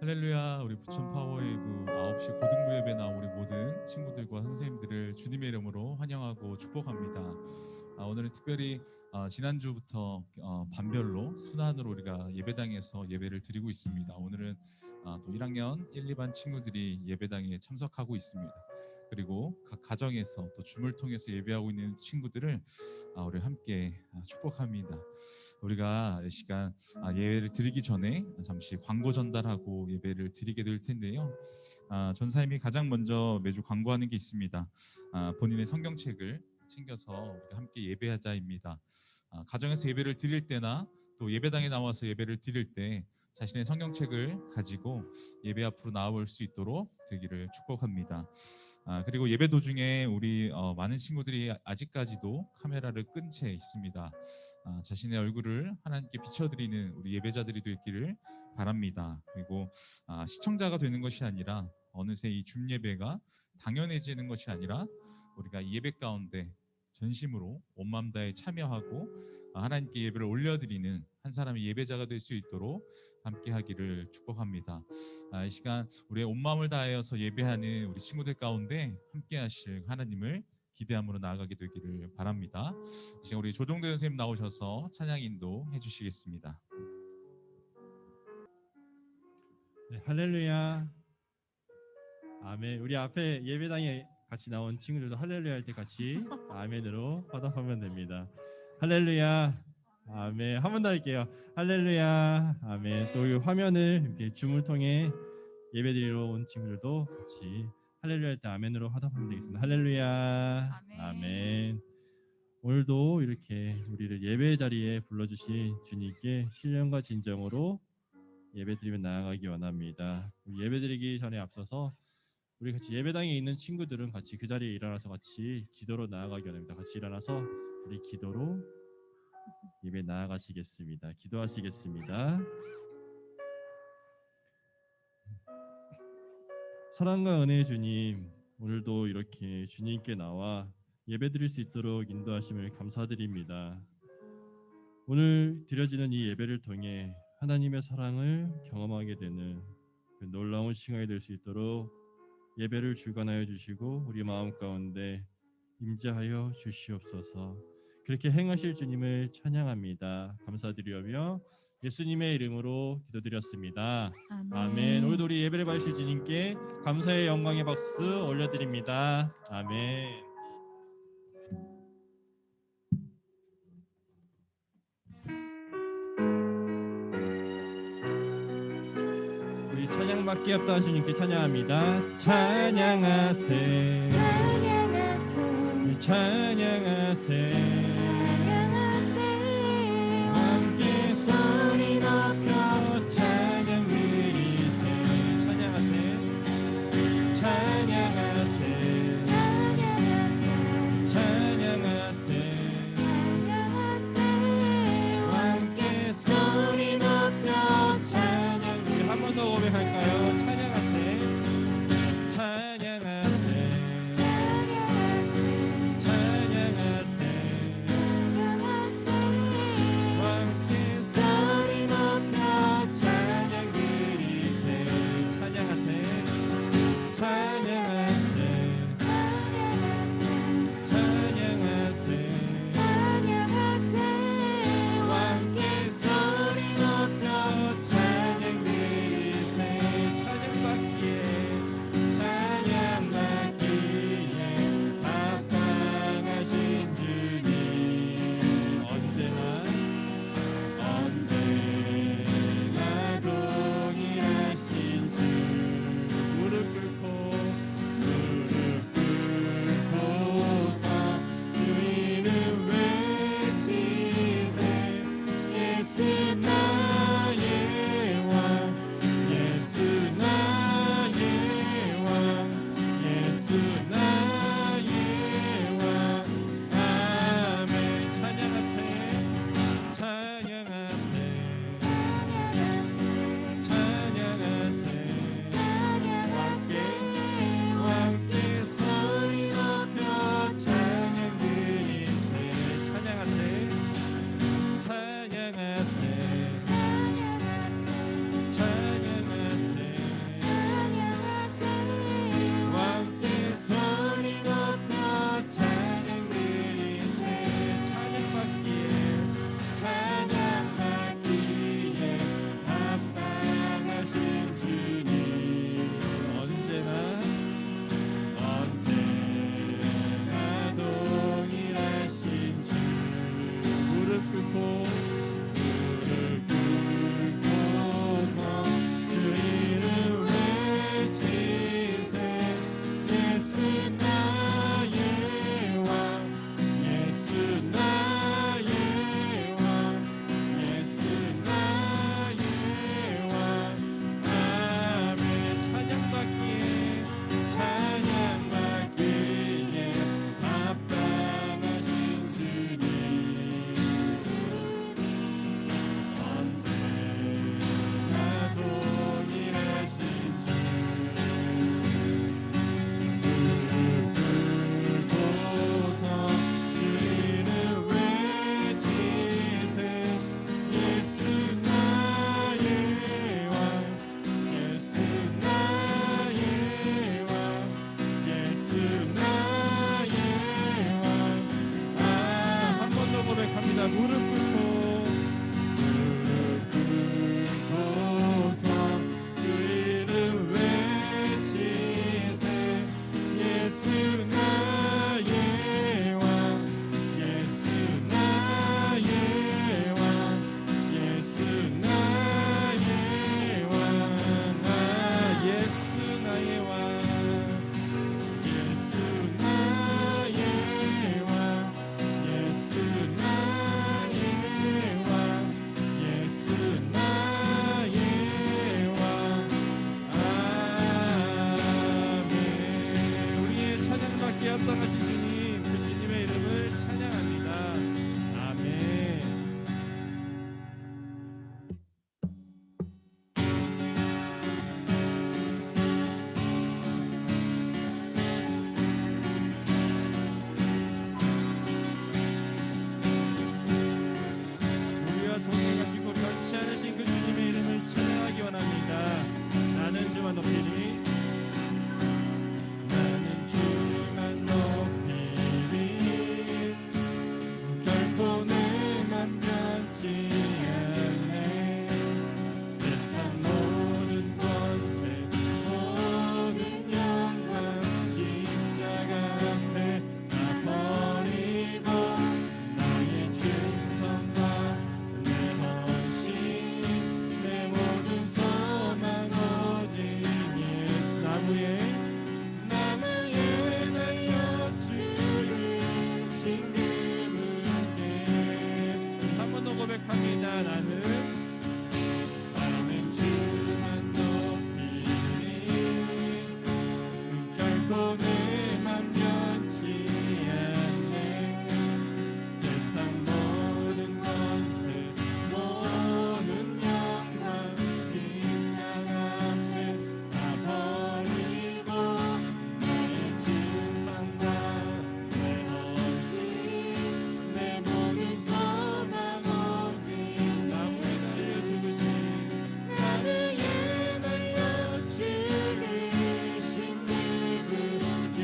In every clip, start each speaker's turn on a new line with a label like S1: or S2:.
S1: 할렐루야. 우리 부천 파워웨이브 9시 고등부 예배 나온 우리 모든 친구들과 선생님들을 주님의 이름으로 환영하고 축복합니다. 오늘은 특별히 지난주부터 반별로 순환으로 우리가 예배당에서 예배를 드리고 있습니다. 오늘은 또 1학년 1, 2반 친구들이 예배당에 참석하고 있습니다. 그리고 각 가정에서 또 줌을 통해서 예배하고 있는 친구들을 우리 함께 축복합니다. 우리가 이 시간 예배를 드리기 전에 잠시 광고 전달하고 예배를 드리게 될 텐데요. 전사님이 가장 먼저 매주 광고하는 게 있습니다. 본인의 성경책을 챙겨서 우리가 함께 예배하자입니다. 가정에서 예배를 드릴 때나 또 예배당에 나와서 예배를 드릴 때 자신의 성경책을 가지고 예배 앞으로 나아올 수 있도록 되기를 축복합니다. 그리고 예배 도중에 우리 많은 친구들이 아직까지도 카메라를 끈 채 있습니다. 자신의 얼굴을 하나님께 비춰드리는 우리 예배자들이 되기를 바랍니다. 그리고 시청자가 되는 것이 아니라 어느새 이 줌 예배가 당연해지는 것이 아니라 우리가 이 예배 가운데 전심으로 온 마음 다해 참여하고 하나님께 예배를 올려드리는 한 사람의 예배자가 될 수 있도록 함께 하기를 축복합니다. 이 시간 우리의 온 마음을 다하여서 예배하는 우리 친구들 가운데 함께 하실 하나님을 기대함으로 나아가게 되기를 바랍니다. 이 시간 우리 조종대 선생님 나오셔서 찬양 인도해 주시겠습니다.
S2: 네, 할렐루야. 아멘. 우리 앞에 예배당에 같이 나온 친구들도 할렐루야 할 때 같이 아멘으로 화답하면 됩니다. 할렐루야. 아멘. 한 번 더 할게요. 할렐루야. 아멘. 또 이 화면을 이렇게 줌을 통해 예배드리러 온 친구들도 같이 할렐루야 할 때 아멘으로 화답하면 되겠습니다. 할렐루야. 아멘. 오늘도 이렇게 우리를 예배 자리에 불러주신 주님께 신령과 진정으로 예배드리며 나아가기 원합니다. 예배드리기 전에 앞서서 우리 같이 예배당에 있는 친구들은 같이 그 자리에 일어나서 같이 기도로 나아가기 원합니다. 같이 일어나서 우리 기도로 예배 나아가시겠습니다. 기도하시겠습니다. 사랑과 은혜의 주님, 오늘도 이렇게 주님께 나와 예배드릴 수 있도록 인도하심을 감사드립니다. 오늘 드려지는 이 예배를 통해 하나님의 사랑을 경험하게 되는 그 놀라운 시간이 될 수 있도록 예배를 주관하여 주시고 우리 마음 가운데 임재하여 주시옵소서. 그렇게 행하실 주님을 찬양합니다. 감사드리며 예수님의 이름으로 기도드렸습니다. 아멘. 오늘도 우리 예배를 받으실 주님께 감사의 영광의 박수 올려드립니다. 아멘. 찬양받기 없다 하신 주님께 찬양합니다. 찬양하세 찬양하세 찬양하세 함께 소리 높여 찬양 드리세 찬양하세 찬양하세 찬양하세 함께 소리 높여 찬양 드리 한 번 더 고백할까요? 찬양하세 찬양하세 찬양하세 함께 소리 높여 찬양 드리세 찬양하세 찬양하세 찬양하세 함께 소리 높여 찬양 드리세 찬양받기에 합당하신 주님 언제나 동일하신 주 무릎 꿇고서 주 이름 외치세 예수 나의 왕 예수 나의 왕 예수 나의 왕 아멘 찬양하세 찬양하세 찬양하세 함께 소리 높여 찬양 드리세 찬양하세 찬양하세 찬양하세 합니다. 무릎 꿇고서 주 이름 외치세. 예수 나의 왕, 예수 나의 왕, 예수 나의 왕, 아 예수 나의 왕, 예수 나의 왕, 예수 나의 왕, 예수 나의 왕. 아멘. 우리의 찬양 받기 합당하신 주님, 그 주님의 이름을 찬양합니다. 아멘. 우리와 동행하시고 변치 않으신 그 주님의 이름을 찬양하기 원합니다. 나는 주만 높이리, 나는 주만 높이리. 결코 내만 변치 않네. 세상 모든 권세 모든 영광 십자가 앞에 다 버리고 나의 충성과 내 헌신 내 모든 소망 오직 예수. 나무에 달려 주의 신금을게. 한 번 더 고백합니다. 나는 주만 높이리. 결코 내맘 변치 않네. 세상 모든 권세 모든 영광 십자가 앞에 다 버리고 나의 충성과 내 헌신 내 모든 소망 오직 나무에 달려 죽으신 나무에 달려 죽으신 그분께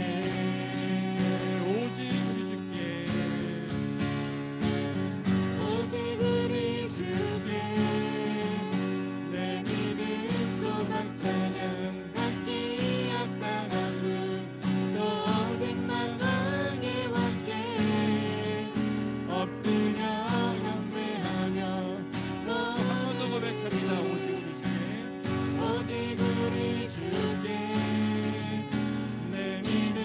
S2: 오직 우리 주께 오직 우리 주께 내 믿음 소망 찬양 받기 합당한 분 또 오직 만왕의 왕께 엎드려 경배하며 또 한 번 더 고백합니다. 오직 우리 주께 내 믿음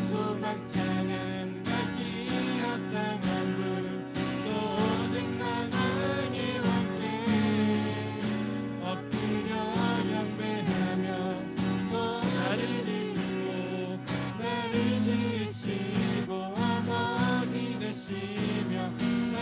S2: 소망 찬양 받기 합당한 분 또 오직 만왕의 왕께 엎드려 경배하며 또 나를 지시고 아버지 되시며 또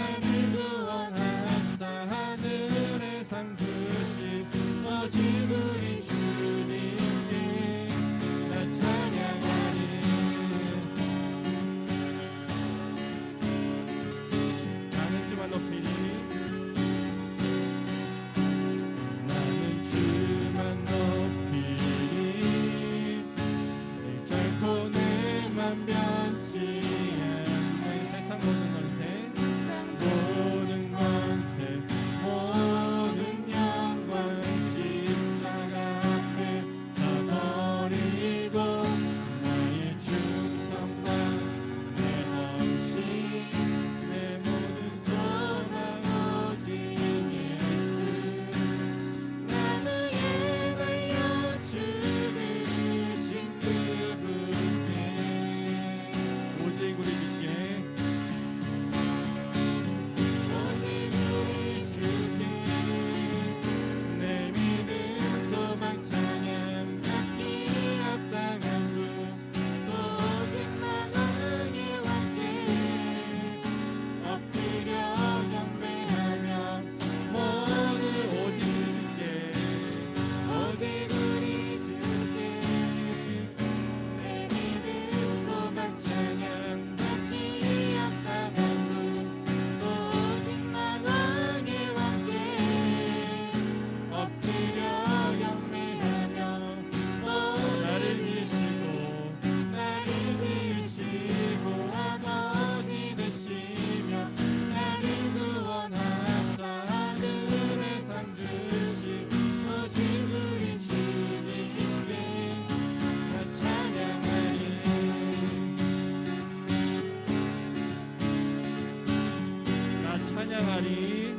S2: 찬양하리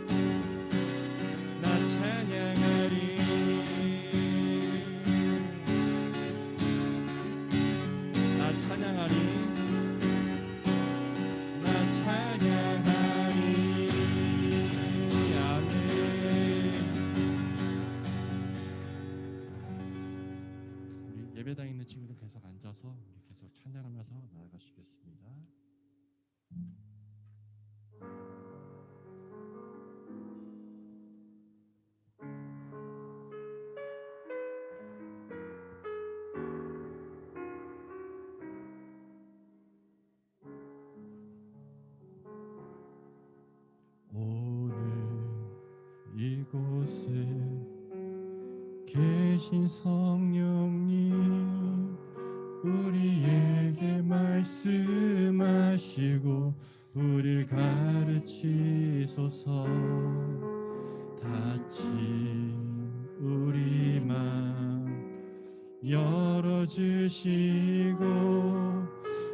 S2: 나 찬양하리 나 찬양하리 나 찬양하리 아멘. 우리 예배당에 있는 친구들 계속 앉아서 우리 계속 찬양하면서 나아가시겠습니다. 오늘 이곳에 계신 성령님 우리에게 말씀하시고 우리를 가르치소서. 닫힌 우리 맘 열어주시고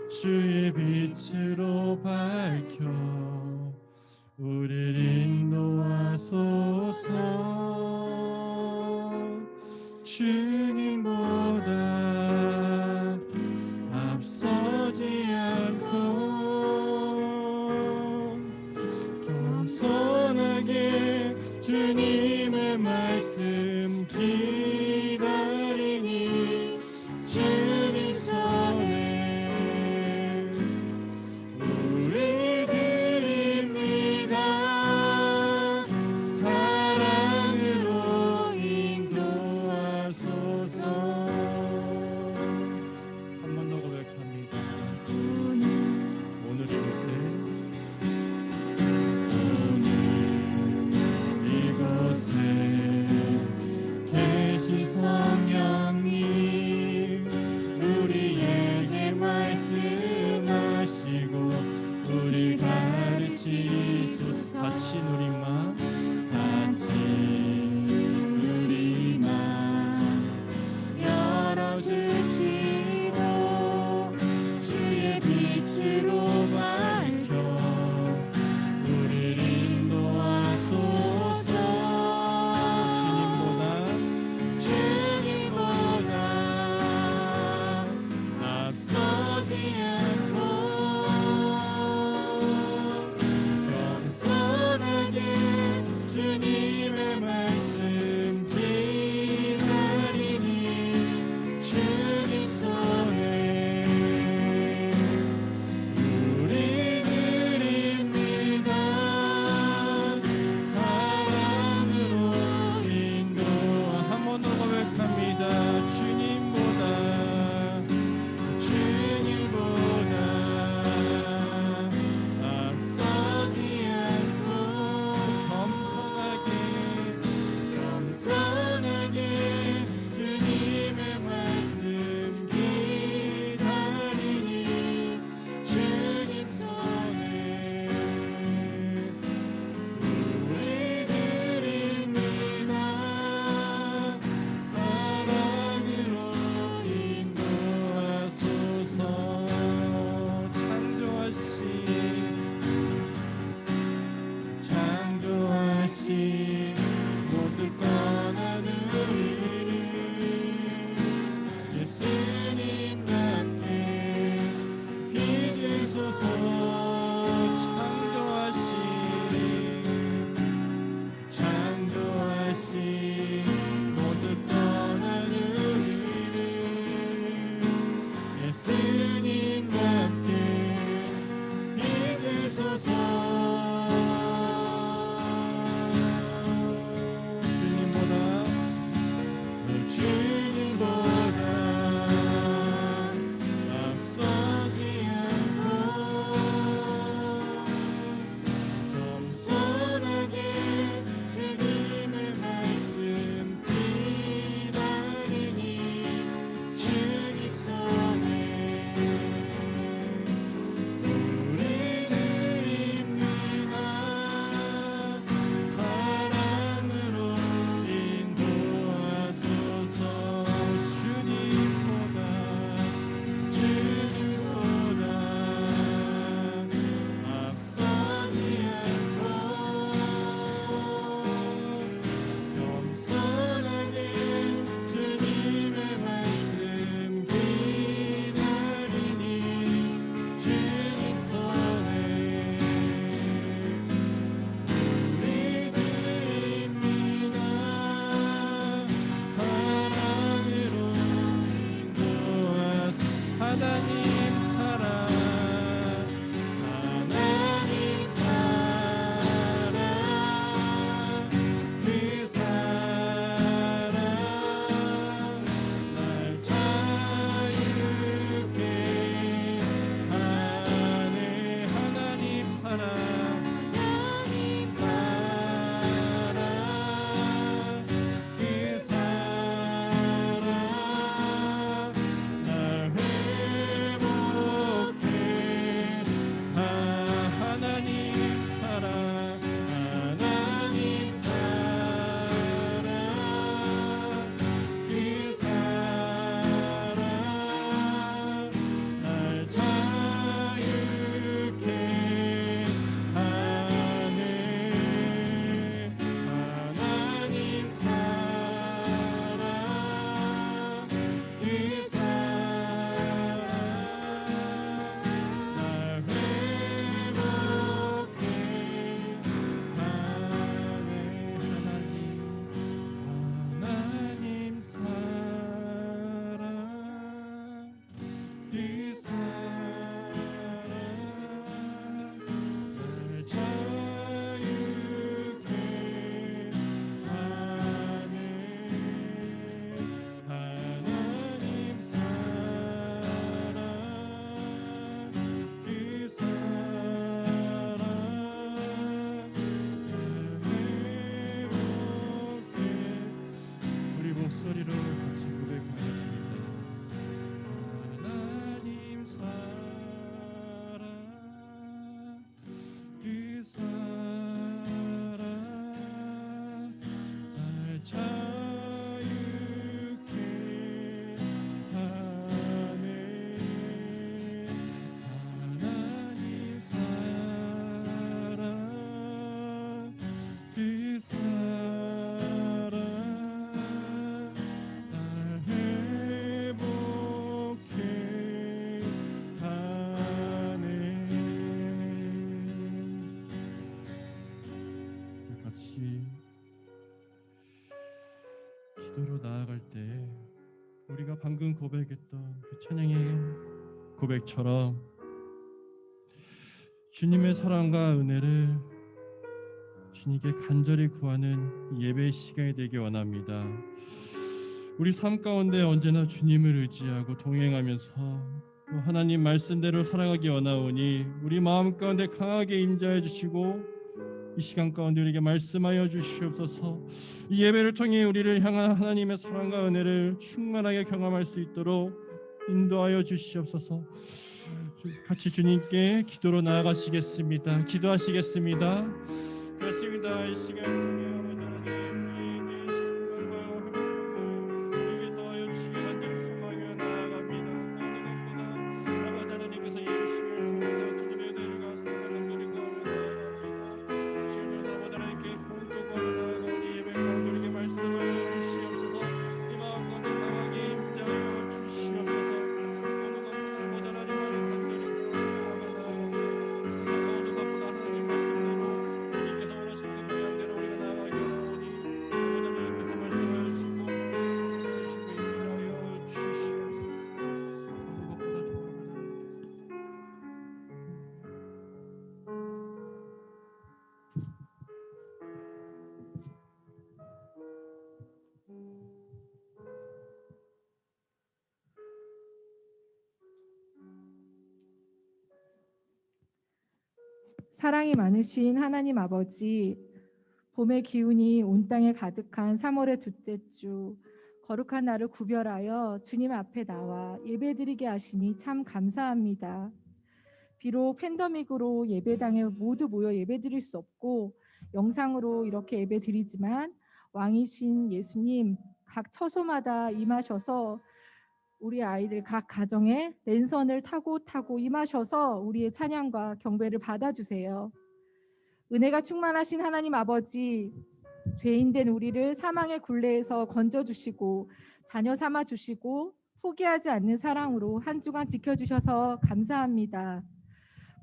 S2: 주의 빛으로 밝혀 우리를 인도하소서. 주님보다 앞서지 않고 겸손하게 주님의 말씀 기다리니 주님 손에 우리 드립니다. 사랑으로 인도하소서. 한 번 더 고백합니다. 오늘 이곳에 계신 성령님 우리에게 말씀하시고 우리 가르치소서. 닫힌 우리 맘 열어주시고 주의 빛으로 밝혀 우리를 인도하소서. 주님보다 앞서지 않고 겸손하게 같이 기도로 나아갈 때 우리가 방금 고백했던 그 찬양의 고백처럼 주님의 사랑과 은혜를 주님께 간절히 구하는 예배의 시간이 되기 원합니다. 우리 삶 가운데 언제나 주님을 의지하고 동행하면서 또 하나님 말씀대로 살아가기 원하오니 우리 마음 가운데 강하게 임재해 주시고 이 시간 가운데 우리에게 말씀하여 주시옵소서. 이 예배를 통해 우리를 향한 하나님의 사랑과 은혜를 충만하게 경험할 수 있도록 인도하여 주시옵소서. 같이 주님께 기도로 나아가시겠습니다. 기도하시겠습니다. 그렇습니다. 이 시간을 통해 아버지 하나님 우리에게 증거와 회복하고 우리에게 더하여 주시길 간절히 소망하며 나아갑니다. 무엇보다 아버지 하나님께서 이 시간을 통해서 주님의 은혜를 사랑을 간절히 구하며 나아갑니다. 주님을 아버지 하나님께 공격하며 나아가니 예배 가운데 우리에게 말씀을 주시옵소서. 이 마음 가운데 강하게 임재하여 주시옵소서. 아버지 하나님 간절히 구하며 나아갑니다. 세상 가운데 무엇보다 하나님 말씀대로 주님께서 원하시는 그 모양대로 우리가 나아가기 원하오니 아버지 하나님께서 말씀을 주시고 임재하여 주시옵소서. 무엇보다
S3: 사랑이 많으신 하나님 아버지, 봄의 기운이 온 땅에 가득한 3월의 둘째 주, 거룩한 날을 구별하여 주님 앞에 나와 예배드리게 하시니 참 감사합니다. 비록 팬데믹으로 예배당에 모두 모여 예배드릴 수 없고 영상으로 이렇게 예배드리지만 왕이신 예수님 각 처소마다 임하셔서 우리 아이들 각 가정에 랜선을 타고 임하셔서 우리의 찬양과 경배를 받아주세요. 은혜가 충만하신 하나님 아버지, 죄인된 우리를 사망의 굴레에서 건져주시고 자녀 삼아주시고 포기하지 않는 사랑으로 한 주간 지켜주셔서 감사합니다.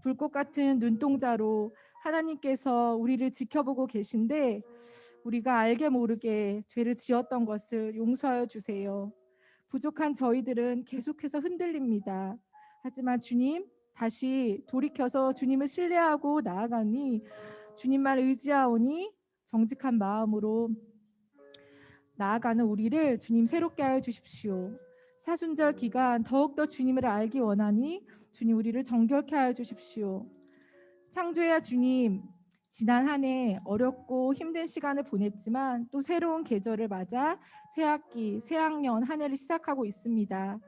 S3: 불꽃 같은 눈동자로 하나님께서 우리를 지켜보고 계신데 우리가 알게 모르게 죄를 지었던 것을 용서하여 주세요. 부족한 저희들은 계속해서 흔들립니다. 하지만 주님, 다시 돌이켜서 주님을 신뢰하고 나아가니 주님만 의지하오니 정직한 마음으로 나아가는 우리를 주님 새롭게 하여 주십시오. 사순절 기간 더욱더 주님을 알기 원하니 주님 우리를 정결케 하여 주십시오. 창조해야 주님, 지난 한 해 어렵고 힘든 시간을 보냈지만 또 새로운 계절을 맞아 새 학기, 새 학년 한 해를 시작하고 있습니다.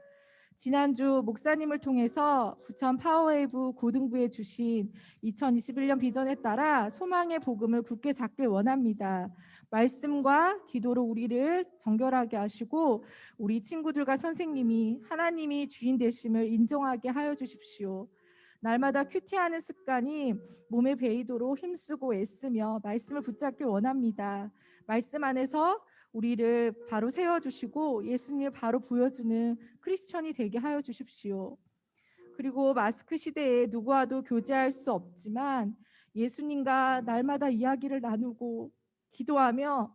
S3: 지난주 목사님을 통해서 부천 파워웨이브 고등부에 주신 2021년 비전에 따라 소망의 복음을 굳게 잡길 원합니다. 말씀과 기도로 우리를 정결하게 하시고 우리 친구들과 선생님이 하나님이 주인 되심을 인정하게 하여 주십시오. 날마다 큐티하는 습관이 몸에 배이도록 힘쓰고 애쓰며 말씀을 붙잡길 원합니다. 말씀 안에서 우리를 바로 세워주시고 예수님을 바로 보여주는 크리스천이 되게 하여 주십시오. 그리고 마스크 시대에 누구와도 교제할 수 없지만 예수님과 날마다 이야기를 나누고 기도하며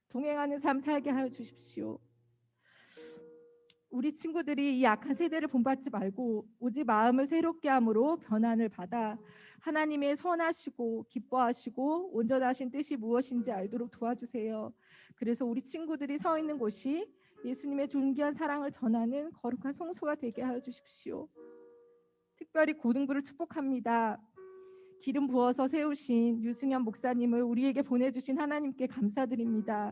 S3: 동행하는 삶 살게 하여 주십시오. 우리 친구들이 이 악한 세대를 본받지 말고 오직 마음을 새롭게 함으로 변환을 받아 하나님의 선하시고 기뻐하시고 온전하신 뜻이 무엇인지 알도록 도와주세요. 그래서 우리 친구들이 서 있는 곳이 예수님의 존귀한 사랑을 전하는 거룩한 성소가 되게 하여 주십시오. 특별히 고등부를 축복합니다. 기름 부어서 세우신 유승현 목사님을 우리에게 보내주신 하나님께 감사드립니다.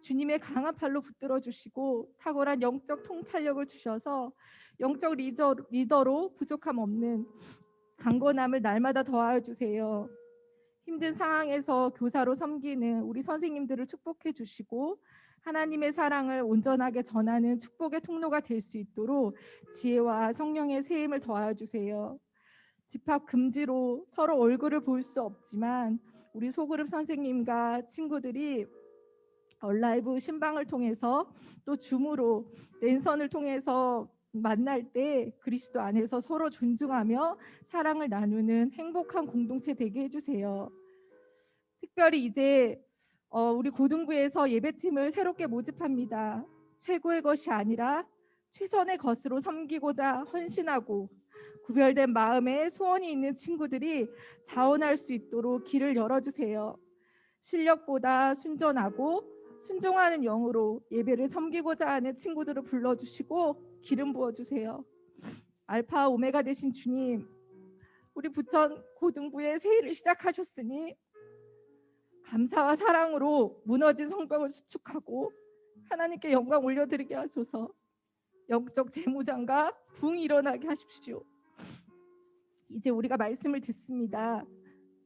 S3: 주님의 강한 팔로 붙들어 주시고 탁월한 영적 통찰력을 주셔서 영적 리더로 부족함 없는 강건함을 날마다 더하여 주세요. 힘든 상황에서 교사로 섬기는 우리 선생님들을 축복해 주시고 하나님의 사랑을 온전하게 전하는 축복의 통로가 될 수 있도록 지혜와 성령의 세임을 더하여 주세요. 집합 금지로 서로 얼굴을 볼 수 없지만 우리 소그룹 선생님과 친구들이 얼라이브 신방을 통해서 또 줌으로 랜선을 통해서 만날 때 그리스도 안에서 서로 존중하며 사랑을 나누는 행복한 공동체 되게 해주세요. 특별히 이제 우리 고등부에서 예배팀을 새롭게 모집합니다. 최고의 것이 아니라 최선의 것으로 섬기고자 헌신하고 구별된 마음에 소원이 있는 친구들이 자원할 수 있도록 길을 열어주세요. 실력보다 순전하고 순종하는 영으로 예배를 섬기고자 하는 친구들을 불러주시고 기름 부어주세요. 알파 오메가 되신 주님, 우리 부천 고등부의 새해를 시작하셨으니 감사와 사랑으로 무너진 성벽을 수축하고 하나님께 영광 올려드리게 하소서. 영적 재무장과 붕이 일어나게 하십시오. 이제 우리가 말씀을 듣습니다.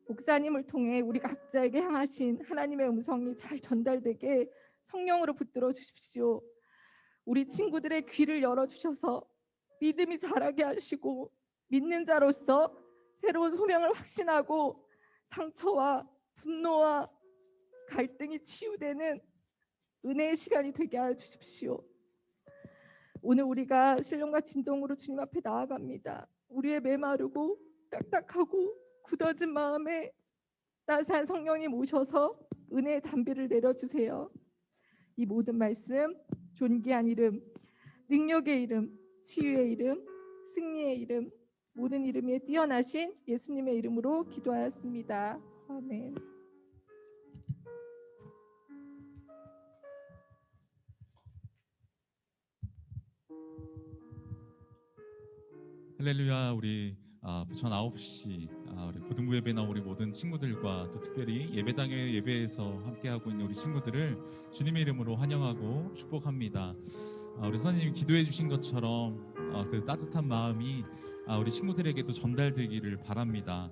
S3: 목사님을 통해 우리 각자에게 향하신 하나님의 음성이 잘 전달되게 성령으로 붙들어 주십시오. 우리 친구들의 귀를 열어주셔서 믿음이 자라게 하시고 믿는 자로서 새로운 소명을 확신하고 상처와 분노와 갈등이 치유되는 은혜의 시간이 되게 하여 주십시오. 오늘 우리가 신령과 진정으로 주님 앞에 나아갑니다. 우리의 메마르고 딱딱하고 굳어진 마음에 따스한 성령님 오셔서 은혜의 담비를 내려주세요. 이 모든 말씀, 존귀한 이름, 능력의 이름, 치유의 이름, 승리의 이름, 모든 이름에 뛰어나신 예수님의 이름으로 기도하였습니다. 아멘.
S1: 할렐루야. 우리 부천 9시 우리 고등부 예배 나온 우리 모든 친구들과 또 특별히 예배당의 예배에서 함께하고 있는 우리 친구들을 주님의 이름으로 환영하고 축복합니다. 우리 선생님이 기도해 주신 것처럼 그 따뜻한 마음이 우리 친구들에게도 전달되기를 바랍니다.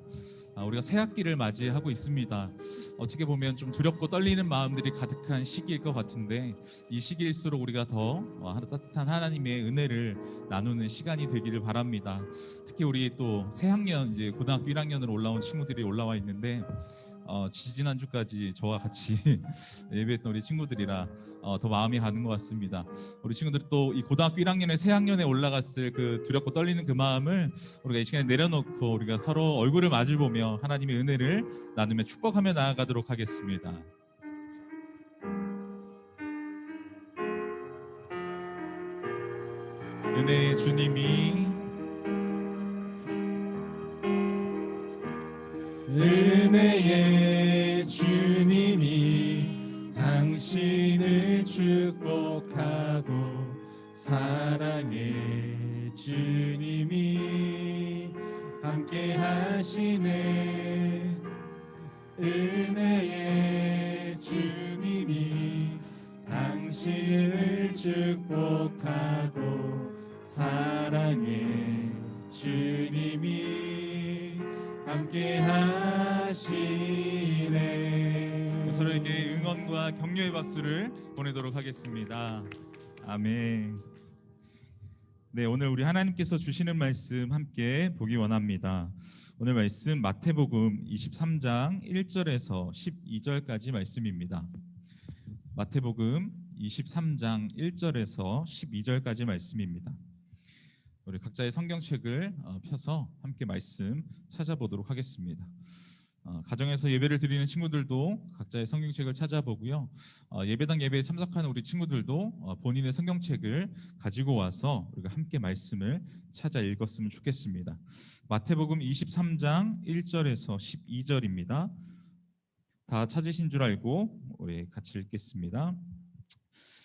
S1: 우리가 새 학기를 맞이하고 있습니다. 어떻게 보면 좀 두렵고 떨리는 마음들이 가득한 시기일 것 같은데 이 시기일수록 우리가 더 따뜻한 하나님의 은혜를 나누는 시간이 되기를 바랍니다. 특히 우리 또 새학년 이제 고등학교 1학년으로 올라온 친구들이 올라와 있는데 지지난주까지 저와 같이 예배했던 우리 친구들이라 더 마음이 가는 것 같습니다. 우리 친구들이 또 이 고등학교 1학년에 새 학년에 올라갔을 그 두렵고 떨리는 그 마음을 우리가 이 시간에 내려놓고 우리가 서로 얼굴을 마주보며 하나님의 은혜를 나누며 축복하며 나아가도록 하겠습니다. 은혜의 주님이
S4: 은혜의 주님이 당신을 축복하고 사랑의 주님이 함께 하시네. 은혜의 주님이 당신을 축복하고 사랑의 주님이 함께 하시네.
S1: 서로에게 응원과 격려의 박수를 보내도록 하겠습니다. 아멘. 네, 오늘 우리 하나님께서 주시는 말씀 함께 보기 원합니다. 오늘 말씀 마태복음 23장 1절에서 12절까지 말씀입니다. 마태복음 23장 1절에서 12절까지 말씀입니다. 우리 각자의 성경책을 펴서 함께 말씀 찾아보도록 하겠습니다. 가정에서 예배를 드리는 친구들도 각자의 성경책을 찾아보고요. 예배당 예배에 참석하는 우리 친구들도 본인의 성경책을 가지고 와서 우리가 함께 말씀을 찾아 읽었으면 좋겠습니다. 마태복음 23장 1절에서 12절입니다. 다 찾으신 줄 알고 우리 같이 읽겠습니다.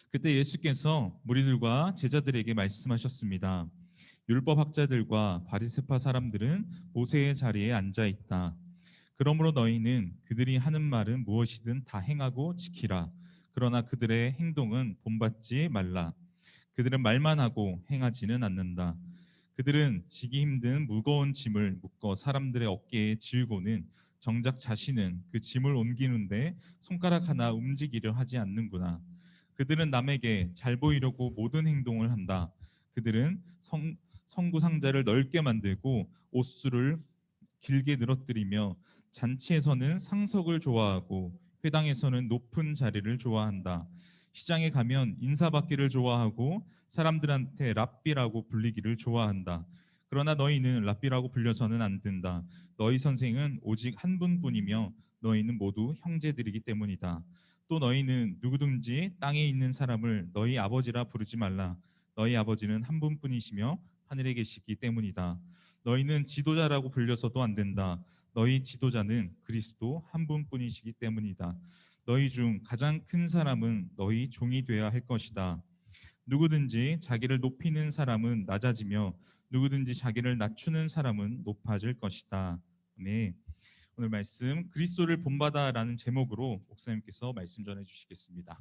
S1: 그때 예수께서 무리들과 제자들에게 말씀하셨습니다. 율법학자들과 바리새파 사람들은 모세의 자리에 앉아 있다. 그러므로 너희는 그들이 하는 말은 무엇이든 다 행하고 지키라. 그러나 그들의 행동은 본받지 말라. 그들은 말만 하고 행하지는 않는다. 그들은 지기 힘든 무거운 짐을 묶어 사람들의 어깨에 지우고는 정작 자신은 그 짐을 옮기는데 손가락 하나 움직이려 하지 않는구나. 그들은 남에게 잘 보이려고 모든 행동을 한다. 그들은 성구 상자를 넓게 만들고 옷수를 길게 늘어뜨리며 잔치에서는 상석을 좋아하고 회당에서는 높은 자리를 좋아한다. 시장에 가면 인사받기를 좋아하고 사람들한테 랍비라고 불리기를 좋아한다. 그러나 너희는 랍비라고 불려서는 안 된다. 너희 선생은 오직 한 분뿐이며 너희는 모두 형제들이기 때문이다. 또 너희는 누구든지 땅에 있는 사람을 너희 아버지라 부르지 말라. 너희 아버지는 한 분뿐이시며 하늘에 계시기 때문이다. 너희는 지도자라고 불려서도 안 된다. 너희 지도자는 그리스도 한 분뿐이시기 때문이다. 너희 중 가장 큰 사람은 너희 종이 되어야 할 것이다. 누구든지 자기를 높이는 사람은 낮아지며 누구든지 자기를 낮추는 사람은 높아질 것이다. 네. 오늘 말씀 그리스도를 본받아라는 제목으로 목사님께서 말씀 전해 주시겠습니다.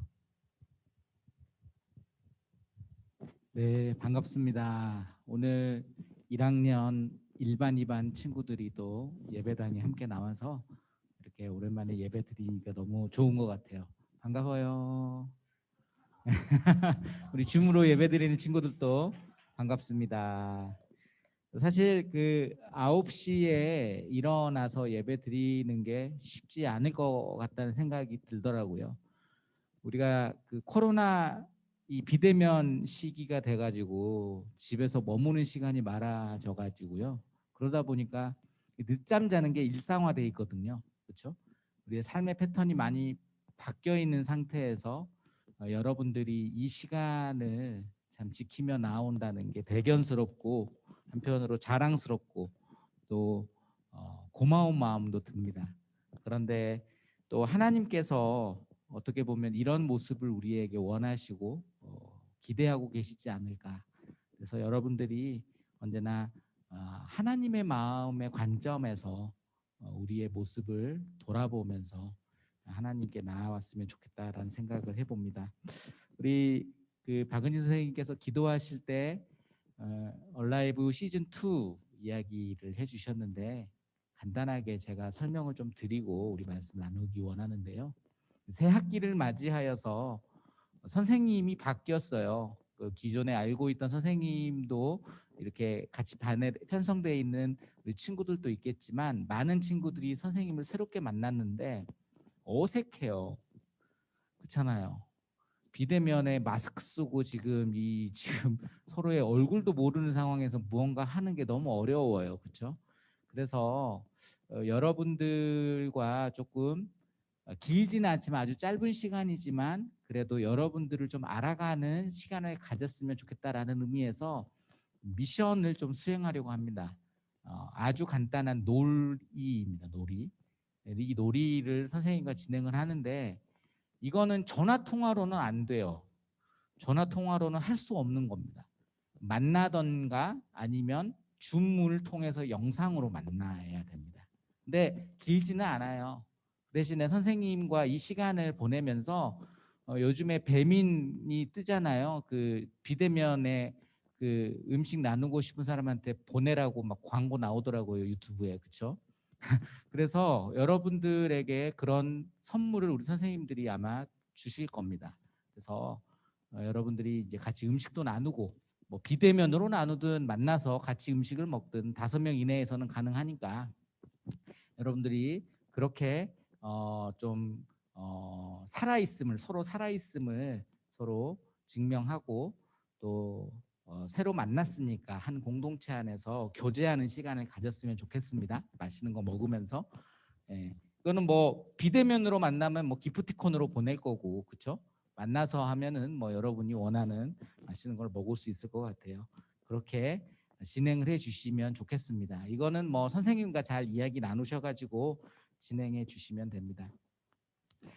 S5: 네, 반갑습니다. 오늘 1학년 1반, 2반 친구들이 또 예배당에 함께 나와서 이렇게 오랜만에 예배 드리니까 너무 좋은 것 같아요. 반가워요. 우리 줌으로 예배 드리는 친구들도 반갑습니다. 사실 그 9시에 일어나서 예배 드리는 게 쉽지 않을 것 같다는 생각이 들더라고요. 우리가 그 코로나 이 비대면 시기가 돼가지고 집에서 머무는 시간이 많아져가지고요. 그러다 보니까 늦잠 자는 게 일상화돼 있거든요. 그렇죠? 우리의 삶의 패턴이 많이 바뀌어 있는 상태에서 여러분들이 이 시간을 참 지키며 나온다는 게 대견스럽고 한편으로 자랑스럽고 또 고마운 마음도 듭니다. 그런데 또 하나님께서 어떻게 보면 이런 모습을 우리에게 원하시고 기대하고 계시지 않을까. 그래서 여러분들이 언제나 하나님의 마음의 관점에서 우리의 모습을 돌아보면서 하나님께 나아왔으면 좋겠다라는 생각을 해봅니다. 우리 그 박은진 선생님께서 기도하실 때 얼라이브 시즌 2 이야기를 해주셨는데 간단하게 제가 설명을 좀 드리고 우리 말씀 나누기 원하는데요. 새 학기를 맞이하여서 선생님이 바뀌었어요. 그 기존에 알고 있던 선생님도 이렇게 같이 반에 편성되어 있는 우리 친구들도 있겠지만 많은 친구들이 선생님을 새롭게 만났는데 어색해요. 그렇잖아요. 비대면에 마스크 쓰고 지금 서로의 얼굴도 모르는 상황에서 무언가 하는 게 너무 어려워요. 그렇죠? 그래서 여러분들과 조금 길지는 않지만 아주 짧은 시간이지만 그래도 여러분들을 좀 알아가는 시간을 가졌으면 좋겠다라는 의미에서 미션을 좀 수행하려고 합니다. 아주 간단한 놀이입니다. 놀이. 이 놀이를 선생님과 진행을 하는데 이거는 전화 통화로는 안 돼요. 전화 통화로는 할 수 없는 겁니다. 만나던가 아니면 줌을 통해서 영상으로 만나야 됩니다. 근데 길지는 않아요. 대신에 선생님과 이 시간을 보내면서 요즘에 배민이 뜨잖아요. 그 비대면에 그 음식 나누고 싶은 사람한테 보내라고 막 광고 나오더라고요. 유튜브에. 그렇죠? 그래서 여러분들에게 그런 선물을 우리 선생님들이 아마 주실 겁니다. 그래서 여러분들이 이제 같이 음식도 나누고 뭐 비대면으로 나누든 만나서 같이 음식을 먹든 5명 이내에서는 가능하니까 여러분들이 그렇게 좀 살아있음을 서로 증명하고 또 새로 만났으니까 한 공동체 안에서 교제하는 시간을 가졌으면 좋겠습니다. 맛있는 거 먹으면서. 예. 이거는 뭐 비대면으로 만나면 뭐 기프티콘으로 보낼 거고, 그렇죠? 만나서 하면은 뭐 여러분이 원하는 맛있는 걸 먹을 수 있을 것 같아요. 그렇게 진행을 해주시면 좋겠습니다. 이거는 뭐 선생님과 잘 이야기 나누셔가지고 진행해 주시면 됩니다.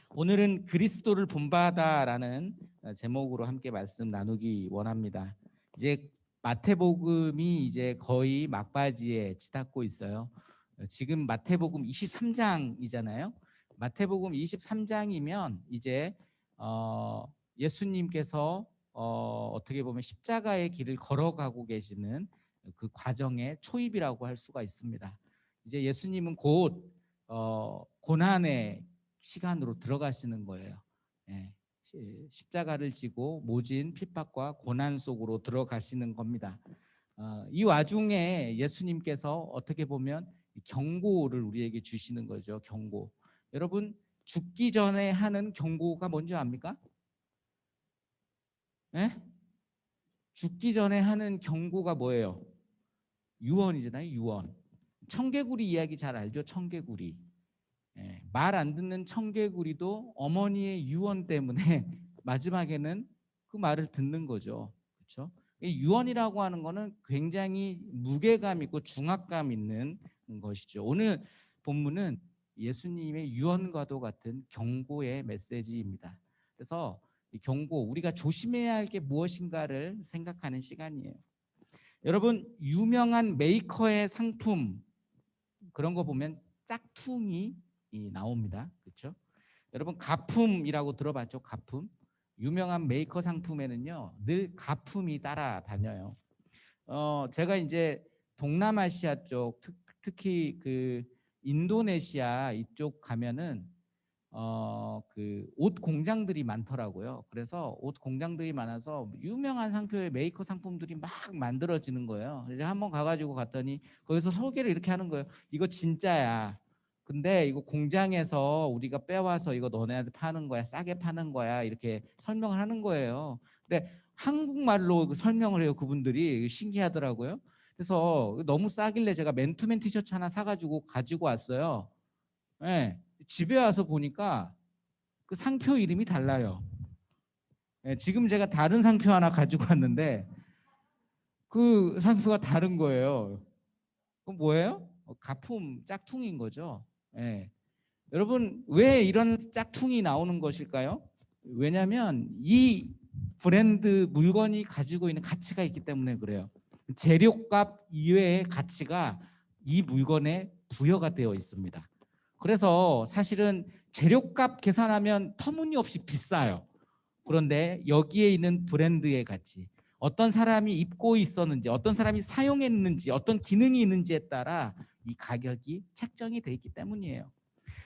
S5: 오늘은 그리스도를 본받아라는 제목으로 함께 말씀 나누기 원합니다. 이제 마태복음이 이제 거의 막바지에 치닫고 있어요. 지금 마태복음 23장이잖아요. 마태복음 23장이면 이제 예수님께서 어떻게 보면 십자가의 길을 걸어가고 계시는 그 과정의 초입이라고 할 수가 있습니다. 이제 예수님은 곧 고난의 시간으로 들어가시는 거예요. 예, 십자가를 지고 모진 핍박과 고난 속으로 들어가시는 겁니다. 이 와중에 예수님께서 어떻게 보면 경고를 우리에게 주시는 거죠. 경고. 여러분 죽기 전에 하는 경고가 뭔지 압니까? 예? 죽기 전에 하는 경고가 뭐예요? 유언이잖아요. 유언. 청개구리 이야기 잘 알죠? 청개구리. 말 안 듣는 청개구리도 어머니의 유언 때문에 마지막에는 그 말을 듣는 거죠. 그렇죠? 이 유언이라고 하는 거는 굉장히 무게감 있고 중압감 있는 것이죠. 오늘 본문은 예수님의 유언과도 같은 경고의 메시지입니다. 그래서 이 경고, 우리가 조심해야 할 게 무엇인가를 생각하는 시간이에요. 여러분, 유명한 메이커의 상품 그런 거 보면 짝퉁이 나옵니다. 그렇죠? 여러분, 가품이라고 들어봤죠? 가품. 유명한 메이커 상품에는요 늘 가품이 따라다녀요. 제가 이제 동남아시아 쪽, 특히 그 인도네시아 이쪽 가면은 그 옷 공장들이 많더라고요. 그래서 옷 공장들이 많아서 유명한 상표의 메이커 상품들이 막 만들어지는 거예요. 이제 한번 가가지고 갔더니 거기서 소개를 이렇게 하는 거예요. 이거 진짜야. 근데 이거 공장에서 우리가 빼와서 이거 너네한테 파는 거야. 싸게 파는 거야. 이렇게 설명을 하는 거예요. 근데 한국말로 설명을 해요. 그분들이. 신기하더라고요. 그래서 너무 싸길래 제가 맨투맨 티셔츠 하나 사가지고 가지고 왔어요. 네. 집에 와서 보니까 그 상표 이름이 달라요. 네. 지금 제가 다른 상표 하나 가지고 왔는데 그 상표가 다른 거예요. 그럼 뭐예요? 가품, 짝퉁인 거죠. 예. 여러분, 왜 이런 짝퉁이 나오는 것일까요? 왜냐하면 이 브랜드 물건이 가지고 있는 가치가 있기 때문에 그래요. 재료값 이외의 가치가 이 물건에 부여가 되어 있습니다. 그래서 사실은 재료값 계산하면 터무니없이 비싸요. 그런데 여기에 있는 브랜드의 가치, 어떤 사람이 입고 있었는지, 어떤 사람이 사용했는지, 어떤 기능이 있는지에 따라 이 가격이 책정이 돼 있기 때문이에요.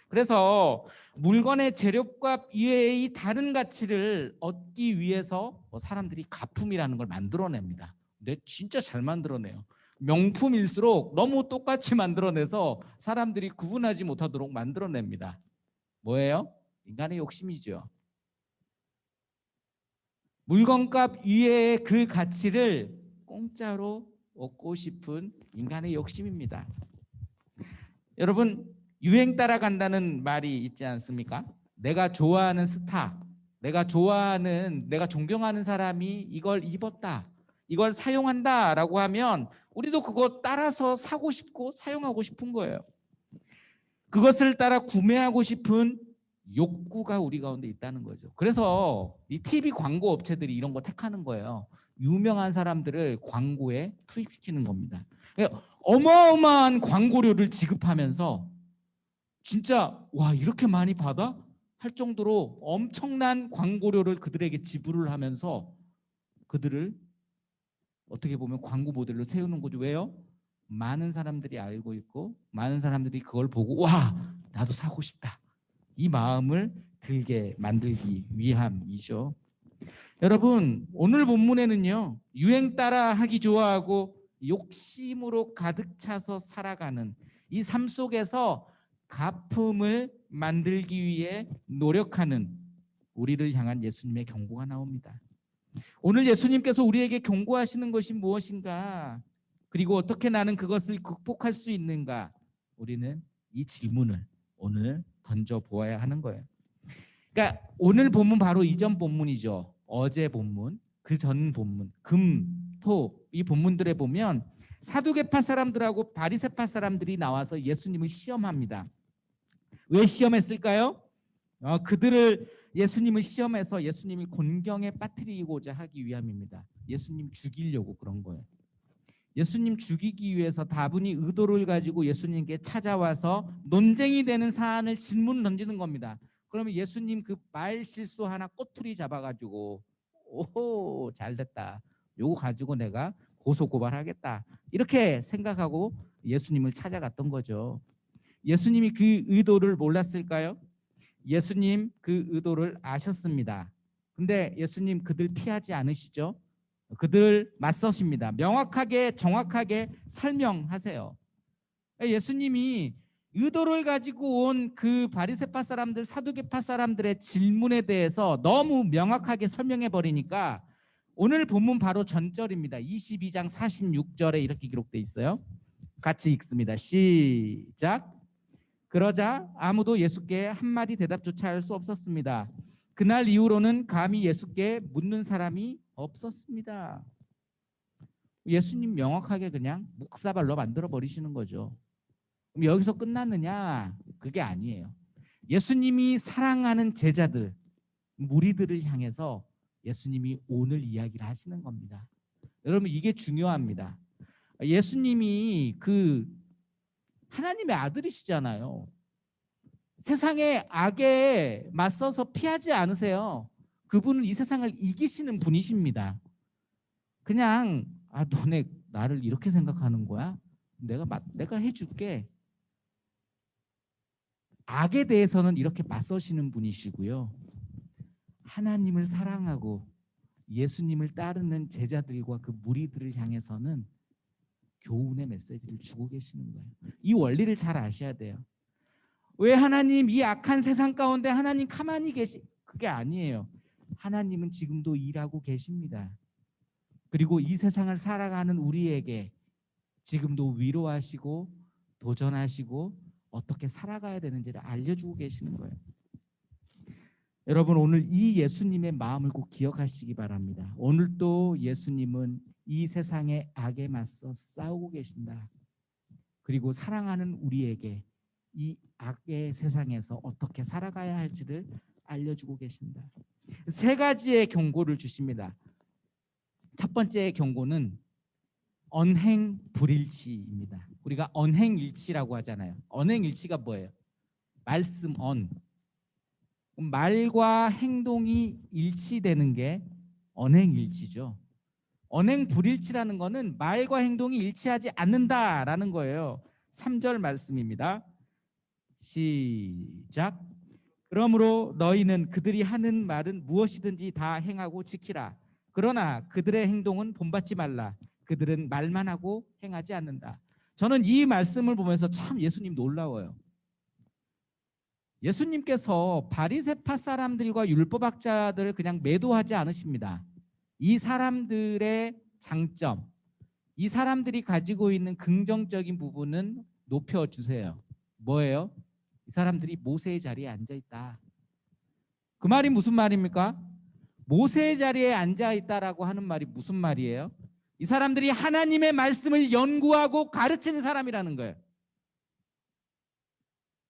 S5: 그래서 물건의 재료값 이외의 다른 가치를 얻기 위해서 사람들이 가품이라는 걸 만들어냅니다. 근데 진짜 잘 만들어내요. 명품일수록 너무 똑같이 만들어내서 사람들이 구분하지 못하도록 만들어냅니다. 뭐예요? 인간의 욕심이죠. 물건값 이외의 그 가치를 공짜로 얻고 싶은 인간의 욕심입니다. 여러분, 유행 따라간다는 말이 있지 않습니까? 내가 좋아하는 스타, 내가 좋아하는, 내가 존경하는 사람이 이걸 입었다, 이걸 사용한다라고 하면 우리도 그거 따라서 사고 싶고 사용하고 싶은 거예요. 그것을 따라 구매하고 싶은 욕구가 우리 가운데 있다는 거죠. 그래서 이 TV 광고 업체들이 이런 거 택하는 거예요. 유명한 사람들을 광고에 투입시키는 겁니다. 어마어마한 광고료를 지급하면서 진짜 와, 이렇게 많이 받아? 할 정도로 엄청난 광고료를 그들에게 지불을 하면서 그들을 어떻게 보면 광고 모델로 세우는 거죠. 왜요? 많은 사람들이 알고 있고 많은 사람들이 그걸 보고 와, 나도 사고 싶다, 이 마음을 들게 만들기 위함이죠. 여러분, 오늘 본문에는요, 유행 따라 하기 좋아하고 욕심으로 가득 차서 살아가는 이 삶 속에서 가품을 만들기 위해 노력하는 우리를 향한 예수님의 경고가 나옵니다. 오늘 예수님께서 우리에게 경고하시는 것이 무엇인가? 그리고 어떻게 나는 그것을 극복할 수 있는가? 우리는 이 질문을 오늘 던져보아야 하는 거예요. 그러니까 오늘 본문 바로 이전 본문이죠. 어제 본문, 그 전 본문, 금, 토, 이 본문들에 보면 사두개파 사람들하고 바리새파 사람들이 나와서 예수님을 시험합니다. 왜 시험했을까요? 그들을 예수님을 시험해서 예수님을 곤경에 빠뜨리고자 하기 위함입니다. 예수님 죽이려고 그런 거예요. 예수님 죽이기 위해서 다분히 의도를 가지고 예수님께 찾아와서 논쟁이 되는 사안을 질문 던지는 겁니다. 그러면 예수님 그 말 실수 하나 꼬투리 잡아가지고 오호, 잘됐다, 요거 가지고 내가 고소고발하겠다, 이렇게 생각하고 예수님을 찾아갔던 거죠. 예수님이 그 의도를 몰랐을까요? 예수님 그 의도를 아셨습니다. 근데 예수님 그들 피하지 않으시죠? 그들을 맞서십니다. 명확하게 정확하게 설명하세요. 예수님이 의도를 가지고 온 그 바리새파 사람들, 사두개파 사람들의 질문에 대해서 너무 명확하게 설명해 버리니까 오늘 본문 바로 전절입니다. 22장 46절에 이렇게 기록되어 있어요. 같이 읽습니다. 시작. 그러자 아무도 예수께 한마디 대답조차 할 수 없었습니다. 그날 이후로는 감히 예수께 묻는 사람이 없었습니다. 예수님 명확하게 그냥 묵사발로 만들어 버리시는 거죠. 그럼 여기서 끝났느냐? 그게 아니에요. 예수님이 사랑하는 제자들, 무리들을 향해서 예수님이 오늘 이야기를 하시는 겁니다. 여러분, 이게 중요합니다. 예수님이 그 하나님의 아들이시잖아요. 세상의 악에 맞서서 피하지 않으세요. 그분은 이 세상을 이기시는 분이십니다. 그냥 너네 나를 이렇게 생각하는 거야? 내가 해줄게. 악에 대해서는 이렇게 맞서시는 분이시고요. 하나님을 사랑하고 예수님을 따르는 제자들과 그 무리들을 향해서는 교훈의 메시지를 주고 계시는 거예요. 이 원리를 잘 아셔야 돼요. 왜 하나님 이 악한 세상 가운데 하나님 가만히 그게 아니에요. 하나님은 지금도 일하고 계십니다. 그리고 이 세상을 살아가는 우리에게 지금도 위로하시고 도전하시고 어떻게 살아가야 되는지를 알려주고 계시는 거예요. 여러분, 오늘 이 예수님의 마음을 꼭 기억하시기 바랍니다. 오늘도 예수님은 이 세상의 악에 맞서 싸우고 계신다. 그리고 사랑하는 우리에게 이 악의 세상에서 어떻게 살아가야 할지를 알려주고 계신다. 세 가지의 경고를 주십니다. 첫 번째 경고는 언행불일치입니다. 우리가 언행일치라고 하잖아요. 언행일치가 뭐예요? 말씀 말과 행동이 일치되는 게 언행일치죠. 언행불일치라는 거는 말과 행동이 일치하지 않는다라는 거예요. 3절 말씀입니다. 시작. 그러므로 너희는 그들이 하는 말은 무엇이든지 다 행하고 지키라. 그러나 그들의 행동은 본받지 말라. 그들은 말만 하고 행하지 않는다. 저는 이 말씀을 보면서 참 예수님 놀라워요. 예수님께서 바리새파 사람들과 율법학자들을 그냥 매도하지 않으십니다. 이 사람들의 장점, 이 사람들이 가지고 있는 긍정적인 부분은 높여주세요. 뭐예요? 이 사람들이 모세의 자리에 앉아있다. 그 말이 무슨 말입니까? 모세의 자리에 앉아있다라고 하는 말이 무슨 말이에요? 이 사람들이 하나님의 말씀을 연구하고 가르치는 사람이라는 거예요.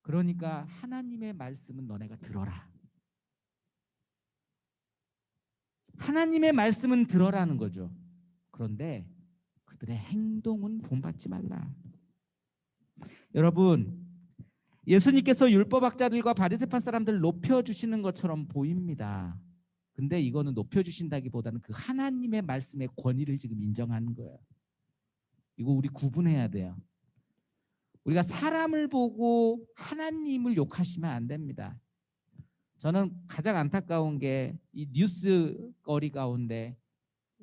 S5: 그러니까 하나님의 말씀은 너네가 들어라. 하나님의 말씀은 들어라는 거죠. 그런데 그들의 행동은 본받지 말라. 여러분, 예수님께서 율법학자들과 바리새파 사람들을 높여주시는 것처럼 보입니다. 근데 이거는 높여주신다기보다는 그 하나님의 말씀의 권위를 지금 인정하는 거예요. 이거 우리 구분해야 돼요. 우리가 사람을 보고 하나님을 욕하시면 안 됩니다. 저는 가장 안타까운 게 이 뉴스거리 가운데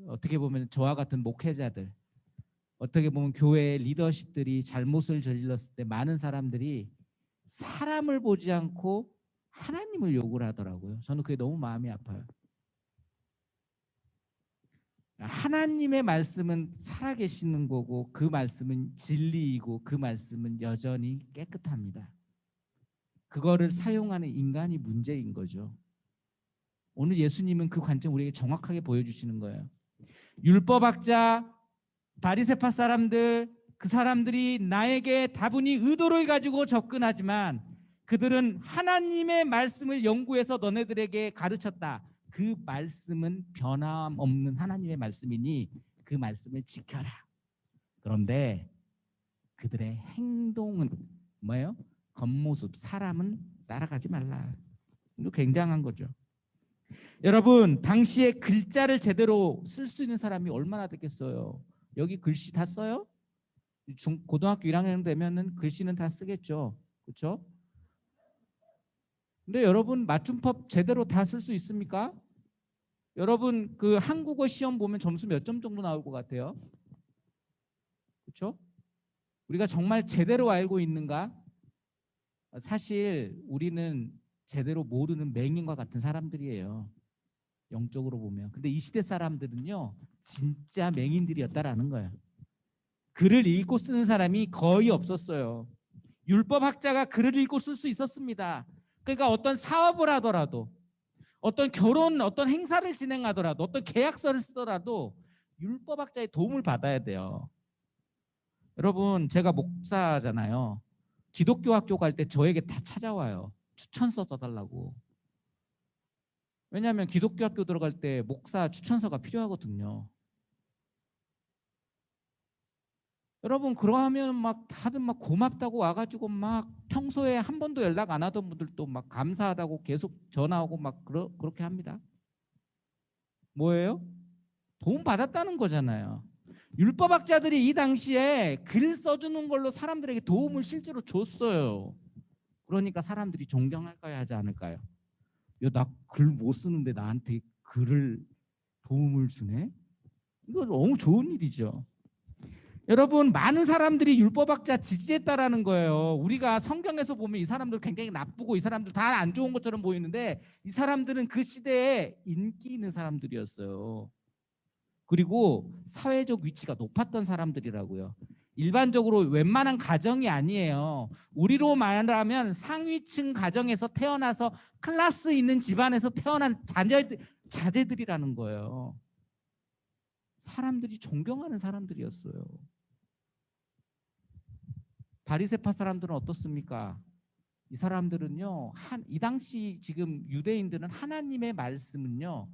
S5: 어떻게 보면 저와 같은 목회자들, 어떻게 보면 교회의 리더십들이 잘못을 저질렀을 때 많은 사람들이 사람을 보지 않고 하나님을 욕을 하더라고요. 저는 그게 너무 마음이 아파요. 하나님의 말씀은 살아계시는 거고 그 말씀은 진리이고 그 말씀은 여전히 깨끗합니다. 그거를 사용하는 인간이 문제인 거죠. 오늘 예수님은 그 관점 우리에게 정확하게 보여주시는 거예요. 율법학자, 바리새파 사람들, 그 사람들이 나에게 다분히 의도를 가지고 접근하지만 그들은 하나님의 말씀을 연구해서 너네들에게 가르쳤다. 그 말씀은 변함없는 하나님의 말씀이니 그 말씀을 지켜라. 그런데 그들의 행동은 뭐예요? 겉모습, 사람은 따라가지 말라. 이거 굉장한 거죠. 여러분, 당시에 글자를 제대로 쓸 수 있는 사람이 얼마나 됐겠어요? 여기 글씨 다 써요? 고등학교 1학년 되면은 글씨는 다 쓰겠죠. 그렇죠? 근데 여러분, 맞춤법 제대로 다 쓸 수 있습니까? 여러분, 그 한국어 시험 보면 점수 몇 점 정도 나올 것 같아요? 그렇죠? 우리가 정말 제대로 알고 있는가? 사실 우리는 제대로 모르는 맹인과 같은 사람들이에요. 영적으로 보면. 근데 이 시대 사람들은요, 진짜 맹인들이었다라는 거예요. 글을 읽고 쓰는 사람이 거의 없었어요. 율법학자가 글을 읽고 쓸 수 있었습니다. 그러니까 어떤 사업을 하더라도, 어떤 결혼, 어떤 행사를 진행하더라도, 어떤 계약서를 쓰더라도 율법학자의 도움을 받아야 돼요. 여러분, 제가 목사잖아요. 기독교 학교 갈 때 저에게 다 찾아와요. 추천서 써달라고. 왜냐하면 기독교 학교 들어갈 때 목사 추천서가 필요하거든요. 여러분, 그러면 막 다들 막 고맙다고 와가지고 막 평소에 한 번도 연락 안 하던 분들도 막 감사하다고 계속 전화하고 막 그렇게 합니다. 뭐예요? 도움 받았다는 거잖아요. 율법학자들이 이 당시에 글 써주는 걸로 사람들에게 도움을 실제로 줬어요. 그러니까 사람들이 존경할까요, 하지 않을까요? 야, 나 글 못 쓰는데 나한테 글을 도움을 주네? 이거 너무 좋은 일이죠. 여러분, 많은 사람들이 율법학자 지지했다라는 거예요. 우리가 성경에서 보면 이 사람들 굉장히 나쁘고 이 사람들 다 안 좋은 것처럼 보이는데 이 사람들은 그 시대에 인기 있는 사람들이었어요. 그리고 사회적 위치가 높았던 사람들이라고요. 일반적으로 웬만한 가정이 아니에요. 우리로 말하면 상위층 가정에서 태어나서 클래스 있는 집안에서 태어난 자제들이라는 거예요. 사람들이 존경하는 사람들이었어요. 바리새파 사람들은 어떻습니까? 이 사람들은요, 이 당시 지금 유대인들은 하나님의 말씀은요,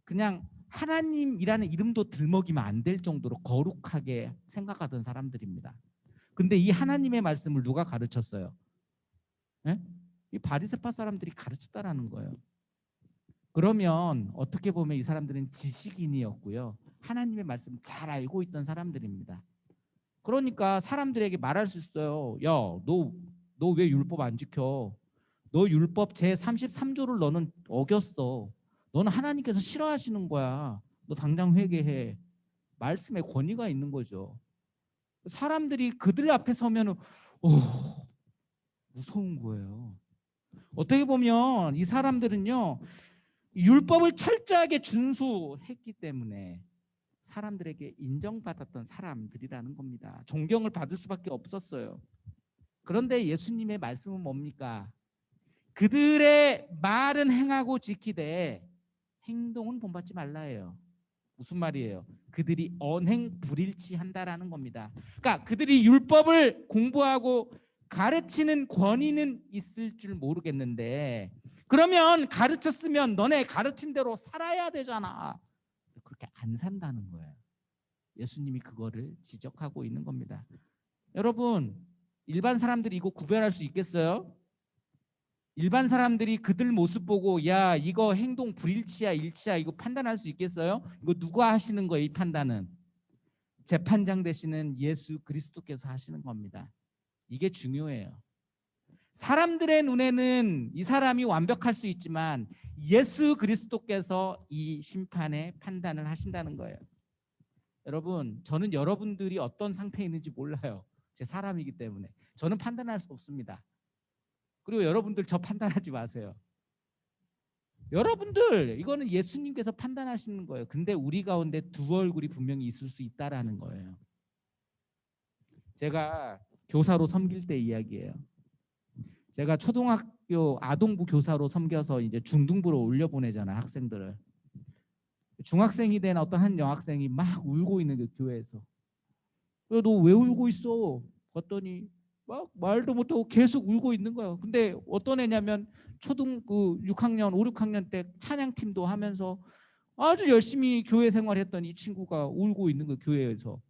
S5: 그냥 하나님이라는 이름도 들먹이면 안 될 정도로 거룩하게 생각하던 사람들입니다. 근데 이 하나님의 말씀을 누가 가르쳤어요? 예? 이 바리새파 사람들이 가르쳤다라는 거예요. 그러면 어떻게 보면 이 사람들은 지식인이었고요, 하나님의 말씀을 잘 알고 있던 사람들입니다. 그러니까 사람들에게 말할 수 있어요. 야, 너 왜 율법 안 지켜? 너 율법 제33조를 너는 어겼어. 너는 하나님께서 싫어하시는 거야. 너 당장 회개해. 말씀에 권위가 있는 거죠. 사람들이 그들 앞에 서면은 무서운 거예요. 어떻게 보면 이 사람들은요, 율법을 철저하게 준수했기 때문에 사람들에게 인정받았던 사람들이라는 겁니다. 존경을 받을 수밖에 없었어요. 그런데 예수님의 말씀은 뭡니까? 그들의 말은 행하고 지키되 행동은 본받지 말라예요. 무슨 말이에요? 그들이 언행 불일치한다라는 겁니다. 그러니까 그들이 율법을 공부하고 가르치는 권위는 있을 줄 모르겠는데, 그러면 가르쳤으면 너네 가르친 대로 살아야 되잖아. 그렇게 안 산다는 거예요. 예수님이 그거를 지적하고 있는 겁니다. 여러분, 일반 사람들이 이거 구별할 수 있겠어요? 일반 사람들이 그들 모습 보고 야, 이거 행동 불일치야 일치야 이거 판단할 수 있겠어요? 이거 누가 하시는 거예요? 이 판단은 재판장 되시는 예수 그리스도께서 하시는 겁니다. 이게 중요해요. 사람들의 눈에는 이 사람이 완벽할 수 있지만 예수 그리스도께서 이 심판의 판단을 하신다는 거예요. 여러분, 저는 여러분들이 어떤 상태에 있는지 몰라요. 제 사람이기 때문에 저는 판단할 수 없습니다. 그리고 여러분들 저 판단하지 마세요. 여러분들, 이거는 예수님께서 판단하시는 거예요. 근데 우리 가운데 두 얼굴이 분명히 있을 수 있다라는 거예요. 제가 교사로 섬길 때 이야기예요. 제가 초등학교 아동부 교사로 섬겨서 이제 중등부로 올려보내잖아요, 학생들을. 중학생이 된 어떤 한 여학생이 막 울고 있는 그 교회에서. 너 왜 울고 있어? 봤더니 막 말도 못하고 계속 울고 있는 거예요. 근데 어떤 애냐면 초등 6학년, 5, 6학년 때 찬양팀도 하면서 아주 열심히 교회 생활했던 이 친구가 울고 있는 거 교회에서.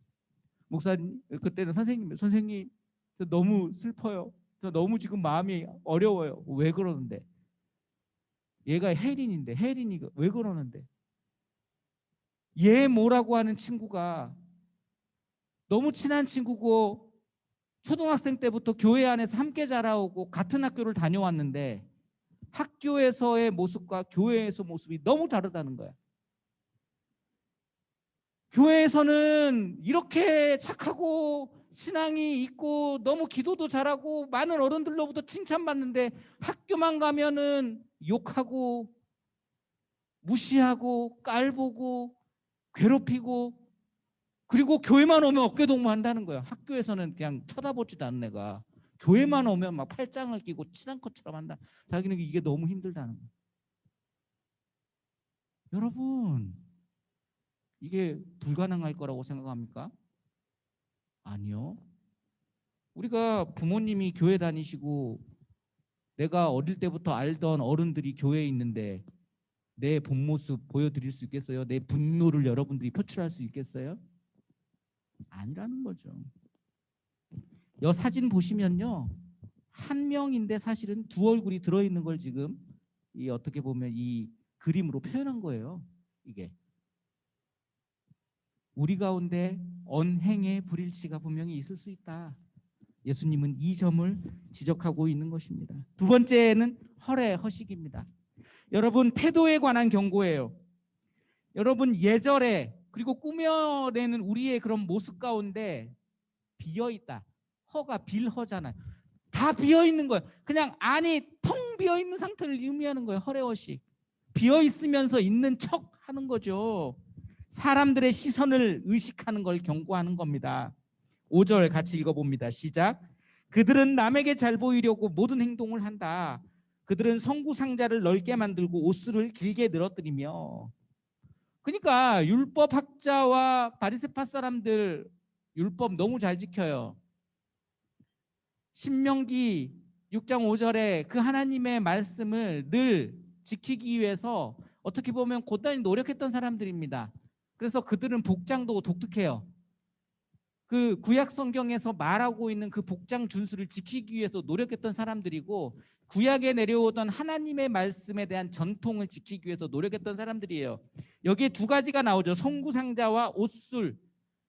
S5: 목사님, 그때는 선생님 저 너무 슬퍼요. 저 너무 지금 마음이 어려워요. 왜 그러는데? 얘가 혜린인데 혜린이가 왜 그러는데? 얘 뭐라고 하는 친구가 너무 친한 친구고 초등학생 때부터 교회 안에서 함께 자라오고 같은 학교를 다녀왔는데 학교에서의 모습과 교회에서 모습이 너무 다르다는 거야. 교회에서는 이렇게 착하고 신앙이 있고 너무 기도도 잘하고 많은 어른들로부터 칭찬받는데 학교만 가면은 욕하고 무시하고 깔보고 괴롭히고, 그리고 교회만 오면 어깨동무한다는 거예요. 학교에서는 그냥 쳐다보지도 않는 애가 교회만 오면 막 팔짱을 끼고 친한 것처럼 한다. 자기는 이게 너무 힘들다는 거예요. 여러분, 이게 불가능할 거라고 생각합니까? 아니요. 우리가 부모님이 교회 다니시고 내가 어릴 때부터 알던 어른들이 교회에 있는데 내 본 모습 보여드릴 수 있겠어요? 내 분노를 여러분들이 표출할 수 있겠어요? 아니라는 거죠. 여 사진 보시면요, 한 명인데 사실은 두 얼굴이 들어있는 걸 지금 이 어떻게 보면 이 그림으로 표현한 거예요. 이게 우리 가운데 언행의 불일치가 분명히 있을 수 있다. 예수님은 이 점을 지적하고 있는 것입니다. 두 번째는 허식입니다. 여러분, 태도에 관한 경고예요. 여러분, 예절에 그리고 꾸며내는 우리의 그런 모습 가운데 비어있다. 허가 빌허잖아요. 다 비어있는 거예요. 그냥 안이 텅 비어있는 상태를 의미하는 거예요. 허례허식. 비어있으면서 있는 척 하는 거죠. 사람들의 시선을 의식하는 걸 경고하는 겁니다. 5절 같이 읽어봅니다. 시작. 그들은 남에게 잘 보이려고 모든 행동을 한다. 그들은 성구 상자를 넓게 만들고 옷수를 길게 늘어뜨리며. 그러니까 율법 학자와 바리새파 사람들 율법 너무 잘 지켜요. 신명기 6장 5절에 그 하나님의 말씀을 늘 지키기 위해서 어떻게 보면 고단히 노력했던 사람들입니다. 그래서 그들은 복장도 독특해요. 그 구약 성경에서 말하고 있는 그 복장 준수를 지키기 위해서 노력했던 사람들이고, 구약에 내려오던 하나님의 말씀에 대한 전통을 지키기 위해서 노력했던 사람들이에요. 여기에 두 가지가 나오죠. 성구상자와 옷술.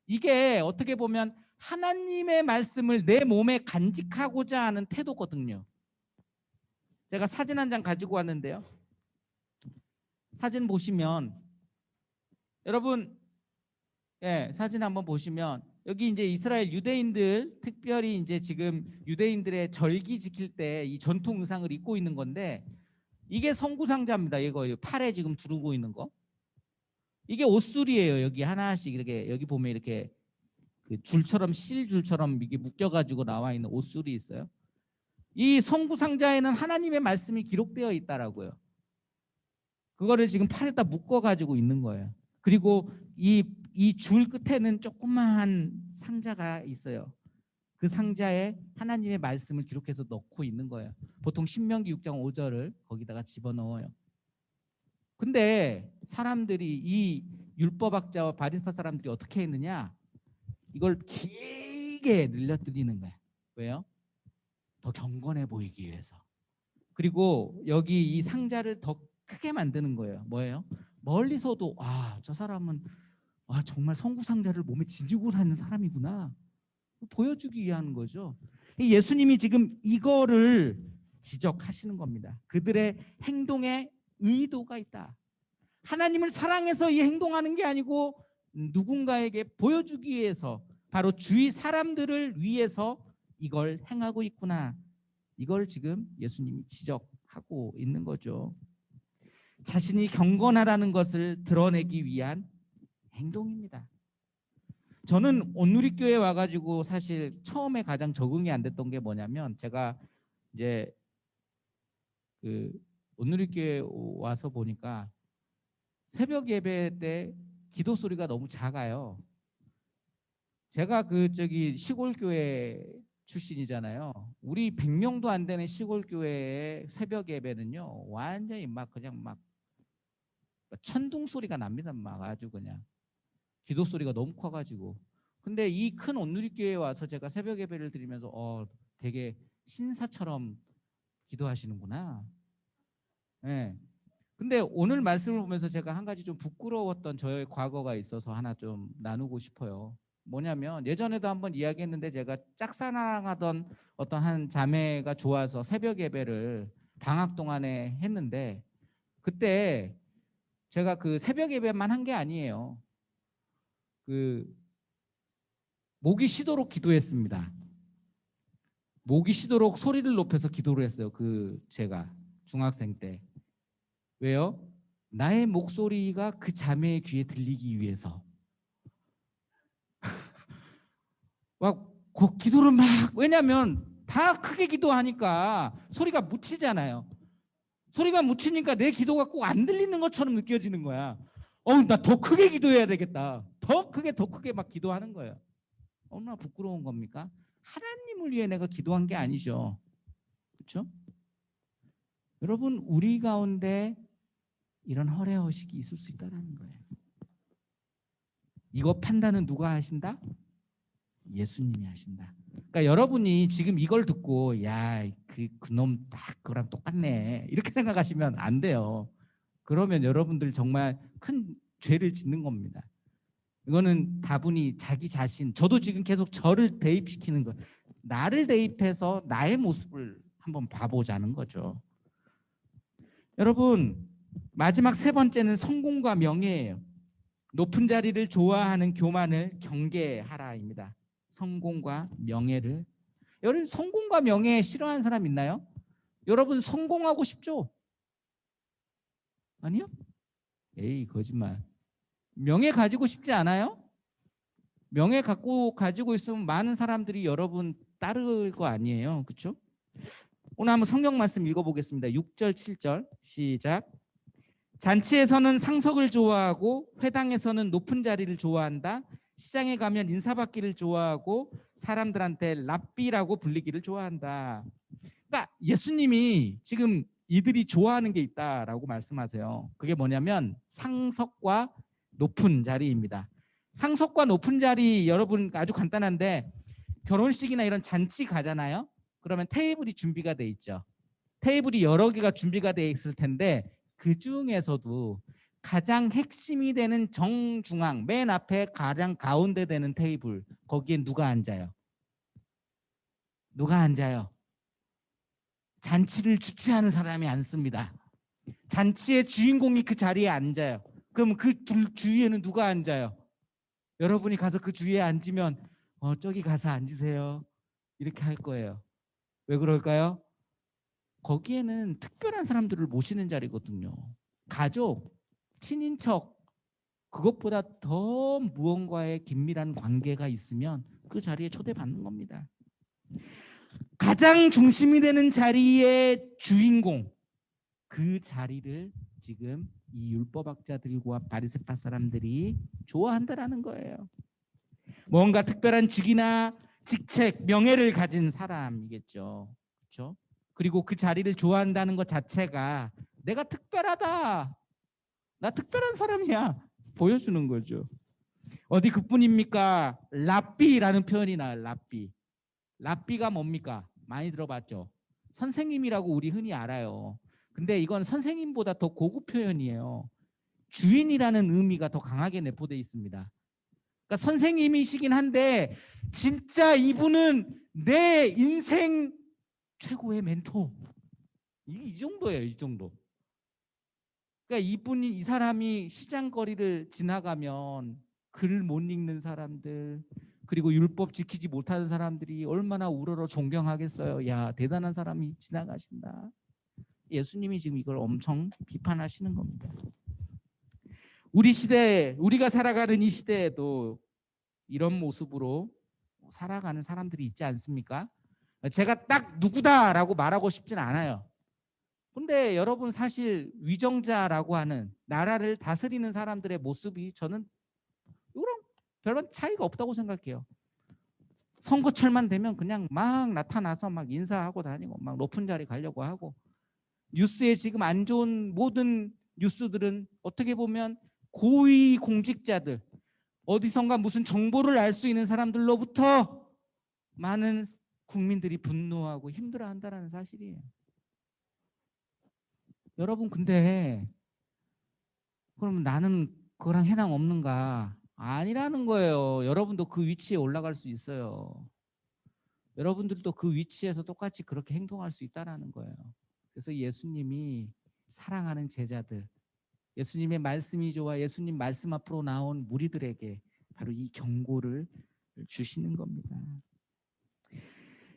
S5: 이게 어떻게 보면 하나님의 말씀을 내 몸에 간직하고자 하는 태도거든요. 제가 사진 한 장 가지고 왔는데요. 사진 보시면 여러분, 사진 한번 보시면 여기 이제 이스라엘 유대인들, 특별히 이제 지금 유대인들의 절기 지킬 때 이 전통 의상을 입고 있는 건데, 이게 성구상자입니다. 이거 팔에 지금 두르고 있는 거. 이게 옷술이에요. 여기 하나씩 이렇게, 여기 보면 이렇게 그 줄처럼, 실줄처럼 이게 묶여가지고 나와 있는 옷술이 있어요. 이 성구상자에는 하나님의 말씀이 기록되어 있다라고요. 그거를 지금 팔에다 묶어가지고 있는 거예요. 그리고 이 줄 끝에는 조그마한 상자가 있어요. 그 상자에 하나님의 말씀을 기록해서 넣고 있는 거예요. 보통 신명기 6장 5절을 거기다가 집어넣어요. 근데 사람들이, 이 율법학자와 바리새파 사람들이 어떻게 했느냐, 이걸 길게 늘려뜨리는 거예요. 왜요? 더 경건해 보이기 위해서. 그리고 여기 이 상자를 더 크게 만드는 거예요. 뭐예요? 멀리서도 저 사람은 정말 성구상자를 몸에 지니고 사는 사람이구나, 보여주기 위한 거죠. 예수님이 지금 이거를 지적하시는 겁니다. 그들의 행동에 의도가 있다. 하나님을 사랑해서 이 행동하는 게 아니고 누군가에게 보여주기 위해서, 바로 주위 사람들을 위해서 이걸 행하고 있구나. 이걸 지금 예수님이 지적하고 있는 거죠. 자신이 경건하다는 것을 드러내기 위한 행동입니다. 저는 온누리교회 와가지고 사실 처음에 가장 적응이 안 됐던 게 뭐냐면, 제가 이제 그 온누리교회 와서 보니까 새벽 예배 때 기도 소리가 너무 작아요. 제가 시골 교회 출신이잖아요. 우리 100명도 안 되는 시골 교회의 새벽 예배는요, 완전히 막 그냥 막 천둥 소리가 납니다. 막 아주 그냥 기도 소리가 너무 커가지고. 근데 이 큰 온누리교회에 와서 제가 새벽 예배를 드리면서 되게 신사처럼 기도하시는구나. 네. 근데 오늘 말씀을 보면서 제가 한 가지 좀 부끄러웠던 저의 과거가 있어서 하나 좀 나누고 싶어요. 뭐냐면, 예전에도 한번 이야기했는데, 제가 짝사랑하던 어떤 한 자매가 좋아서 새벽 예배를 방학 동안에 했는데, 그때 제가 그 새벽 예배만 한 게 아니에요. 목이 쉬도록 기도했습니다. 목이 쉬도록 소리를 높여서 기도를 했어요. 제가 중학생 때. 왜요? 나의 목소리가 그 자매의 귀에 들리기 위해서. 막 기도를 막, 왜냐면 다 크게 기도하니까 소리가 묻히잖아요. 소리가 묻히니까 내 기도가 꼭 안 들리는 것처럼 느껴지는 거야. 나 더 크게 기도해야 되겠다. 더 크게 막 기도하는 거예요. 얼마나 부끄러운 겁니까? 하나님을 위해 내가 기도한 게 아니죠. 그렇죠? 여러분, 우리 가운데 이런 허례허식이 있을 수 있다는 거예요. 이거 판단은 누가 하신다? 예수님이 하신다. 그러니까 여러분이 지금 이걸 듣고 야, 그놈 딱 그거랑 똑같네 이렇게 생각하시면 안 돼요. 그러면 여러분들 정말 큰 죄를 짓는 겁니다. 이거는 다분히 자기 자신, 저도 지금 계속 저를 대입시키는 거예요. 나를 대입해서 나의 모습을 한번 봐보자는 거죠. 여러분, 마지막 세 번째는 성공과 명예예요. 높은 자리를 좋아하는 교만을 경계하라입니다. 성공과 명예를. 여러분, 성공과 명예 싫어하는 사람 있나요? 여러분, 성공하고 싶죠? 아니요? 에이, 거짓말. 명예 가지고 싶지 않아요? 명예 가지고 있으면 많은 사람들이 여러분 따를 거 아니에요, 그렇죠? 오늘 한번 성경 말씀 읽어보겠습니다. 6절 7절 시작. 잔치에서는 상석을 좋아하고 회당에서는 높은 자리를 좋아한다. 시장에 가면 인사받기를 좋아하고 사람들한테 랍비라고 불리기를 좋아한다. 그러니까 예수님이 지금 이들이 좋아하는 게 있다라고 말씀하세요. 그게 뭐냐면 상석과 높은 자리입니다. 상석과 높은 자리, 여러분 아주 간단한데 결혼식이나 이런 잔치 가잖아요. 그러면 테이블이 준비가 돼 있죠. 테이블이 여러 개가 준비가 돼 있을 텐데 그 중에서도 가장 핵심이 되는 정중앙, 맨 앞에 가장 가운데 되는 테이블, 거기에 누가 앉아요? 누가 앉아요? 잔치를 주최하는 사람이 앉습니다. 잔치의 주인공이 그 자리에 앉아요. 그럼 그 주위에는 누가 앉아요? 여러분이 가서 그 주위에 앉으면 저기 가서 앉으세요 이렇게 할 거예요. 왜 그럴까요? 거기에는 특별한 사람들을 모시는 자리거든요. 가족, 친인척, 그것보다 더 무언가의 긴밀한 관계가 있으면 그 자리에 초대받는 겁니다. 가장 중심이 되는 자리의 주인공, 그 자리를 지금 이 율법학자들과 바리새파 사람들이 좋아한다라는 거예요. 뭔가 특별한 직이나 직책, 명예를 가진 사람이겠죠. 그렇죠? 그리고 그 자리를 좋아한다는 것 자체가 내가 특별하다, 나 특별한 사람이야 보여주는 거죠. 어디 그뿐입니까? 랍비라는 표현이 나와요. 랍비. 랍비가 뭡니까? 많이 들어봤죠? 선생님이라고 우리 흔히 알아요. 근데 이건 선생님보다 더 고급 표현이에요. 주인이라는 의미가 더 강하게 내포되어 있습니다. 그러니까 선생님이시긴 한데 진짜 이분은 내 인생 최고의 멘토. 이 정도예요, 이 정도. 그러니까 이 사람이 시장거리를 지나가면 글 못 읽는 사람들, 그리고 율법 지키지 못하는 사람들이 얼마나 우러러 존경하겠어요. 야, 대단한 사람이 지나가신다. 예수님이 지금 이걸 엄청 비판하시는 겁니다. 우리 시대, 우리가 살아가는 이 시대에도 이런 모습으로 살아가는 사람들이 있지 않습니까? 제가 딱 누구다라고 말하고 싶진 않아요. 근데 여러분, 사실 위정자라고 하는 나라를 다스리는 사람들의 모습이 저는 이거랑 별반 차이가 없다고 생각해요. 선거철만 되면 그냥 막 나타나서 막 인사하고 다니고 막 높은 자리 가려고 하고, 뉴스에 지금 안 좋은 모든 뉴스들은 어떻게 보면 고위 공직자들, 어디선가 무슨 정보를 알 수 있는 사람들로부터 많은 국민들이 분노하고 힘들어한다는 사실이에요. 여러분, 근데 그럼 나는 그거랑 해당 없는가? 아니라는 거예요. 여러분도 그 위치에 올라갈 수 있어요. 여러분들도 그 위치에서 똑같이 그렇게 행동할 수 있다는 거예요. 그래서 예수님이 사랑하는 제자들, 예수님의 말씀이 좋아 예수님 말씀 앞으로 나온 무리들에게 바로 이 경고를 주시는 겁니다.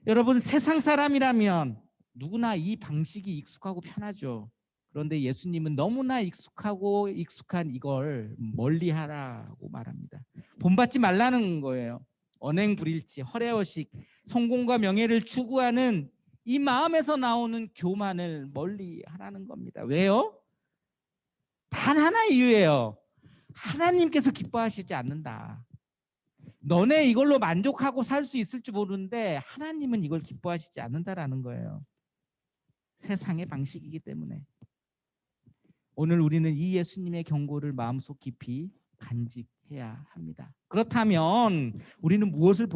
S5: 여러분, 세상 사람이라면 누구나 이 방식이 익숙하고 편하죠. 그런데 예수님은 너무나 익숙한 이걸 멀리하라고 말합니다. 본받지 말라는 거예요. 언행불일치, 허례허식, 성공과 명예를 추구하는 이 마음에서 나오는 교만을 멀리 하라는 겁니다. 왜요? 단 하나 이유예요. 하나님께서 기뻐하시지 않는다. 너네 이걸로 만족하고 살 수 있을지 모르는데 하나님은 이걸 기뻐하시지 않는다라는 거예요. 세상의 방식이기 때문에. 오늘 우리는 이 예수님의 경고를 마음속 깊이 간직해야 합니다. 그렇다면 우리는 무엇을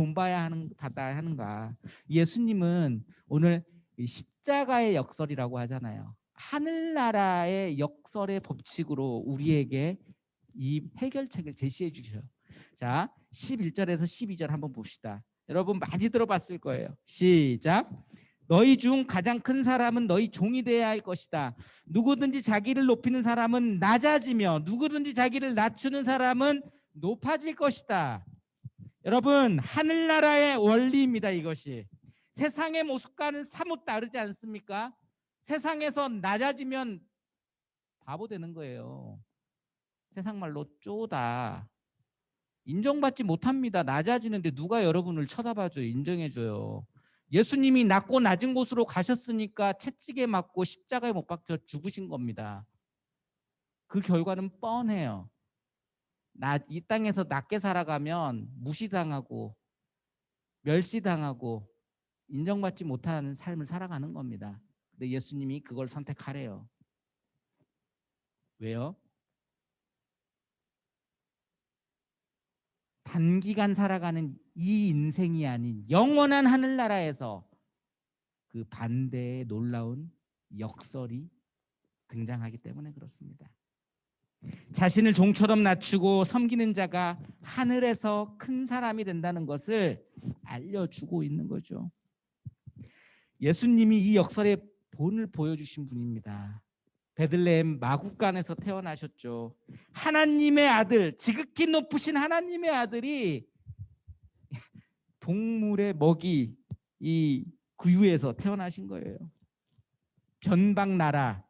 S5: 받아야 하는가? 예수님은 오늘 십자가의 역설이라고 하잖아요. 하늘나라의 역설의 법칙으로 우리에게 이 해결책을 제시해 주셔요. 자, 11절에서 12절 한번 봅시다. 여러분 많이 들어봤을 거예요. 시작. 너희 중 가장 큰 사람은 너희 종이 되어야 할 것이다. 누구든지 자기를 높이는 사람은 낮아지며 누구든지 자기를 낮추는 사람은 높아질 것이다. 여러분, 하늘나라의 원리입니다. 이것이 세상의 모습과는 사뭇 다르지 않습니까? 세상에서 낮아지면 바보 되는 거예요. 세상 말로 쪼다. 인정받지 못합니다. 낮아지는데 누가 여러분을 쳐다봐줘요, 인정해줘요. 예수님이 낮고 낮은 곳으로 가셨으니까 채찍에 맞고 십자가에 못 박혀 죽으신 겁니다. 그 결과는 뻔해요. 이 땅에서 낮게 살아가면 무시당하고 멸시당하고 인정받지 못하는 삶을 살아가는 겁니다. 근데 예수님이 그걸 선택하래요. 왜요? 단기간 살아가는 이 인생이 아닌 영원한 하늘나라에서 그 반대의 놀라운 역설이 등장하기 때문에 그렇습니다. 자신을 종처럼 낮추고 섬기는 자가 하늘에서 큰 사람이 된다는 것을 알려주고 있는 거죠. 예수님이 이 역설의 본을 보여주신 분입니다. 베들레헴 마구간에서 태어나셨죠. 하나님의 아들, 지극히 높으신 하나님의 아들이 동물의 먹이 이 구유에서 태어나신 거예요. 변방 나라,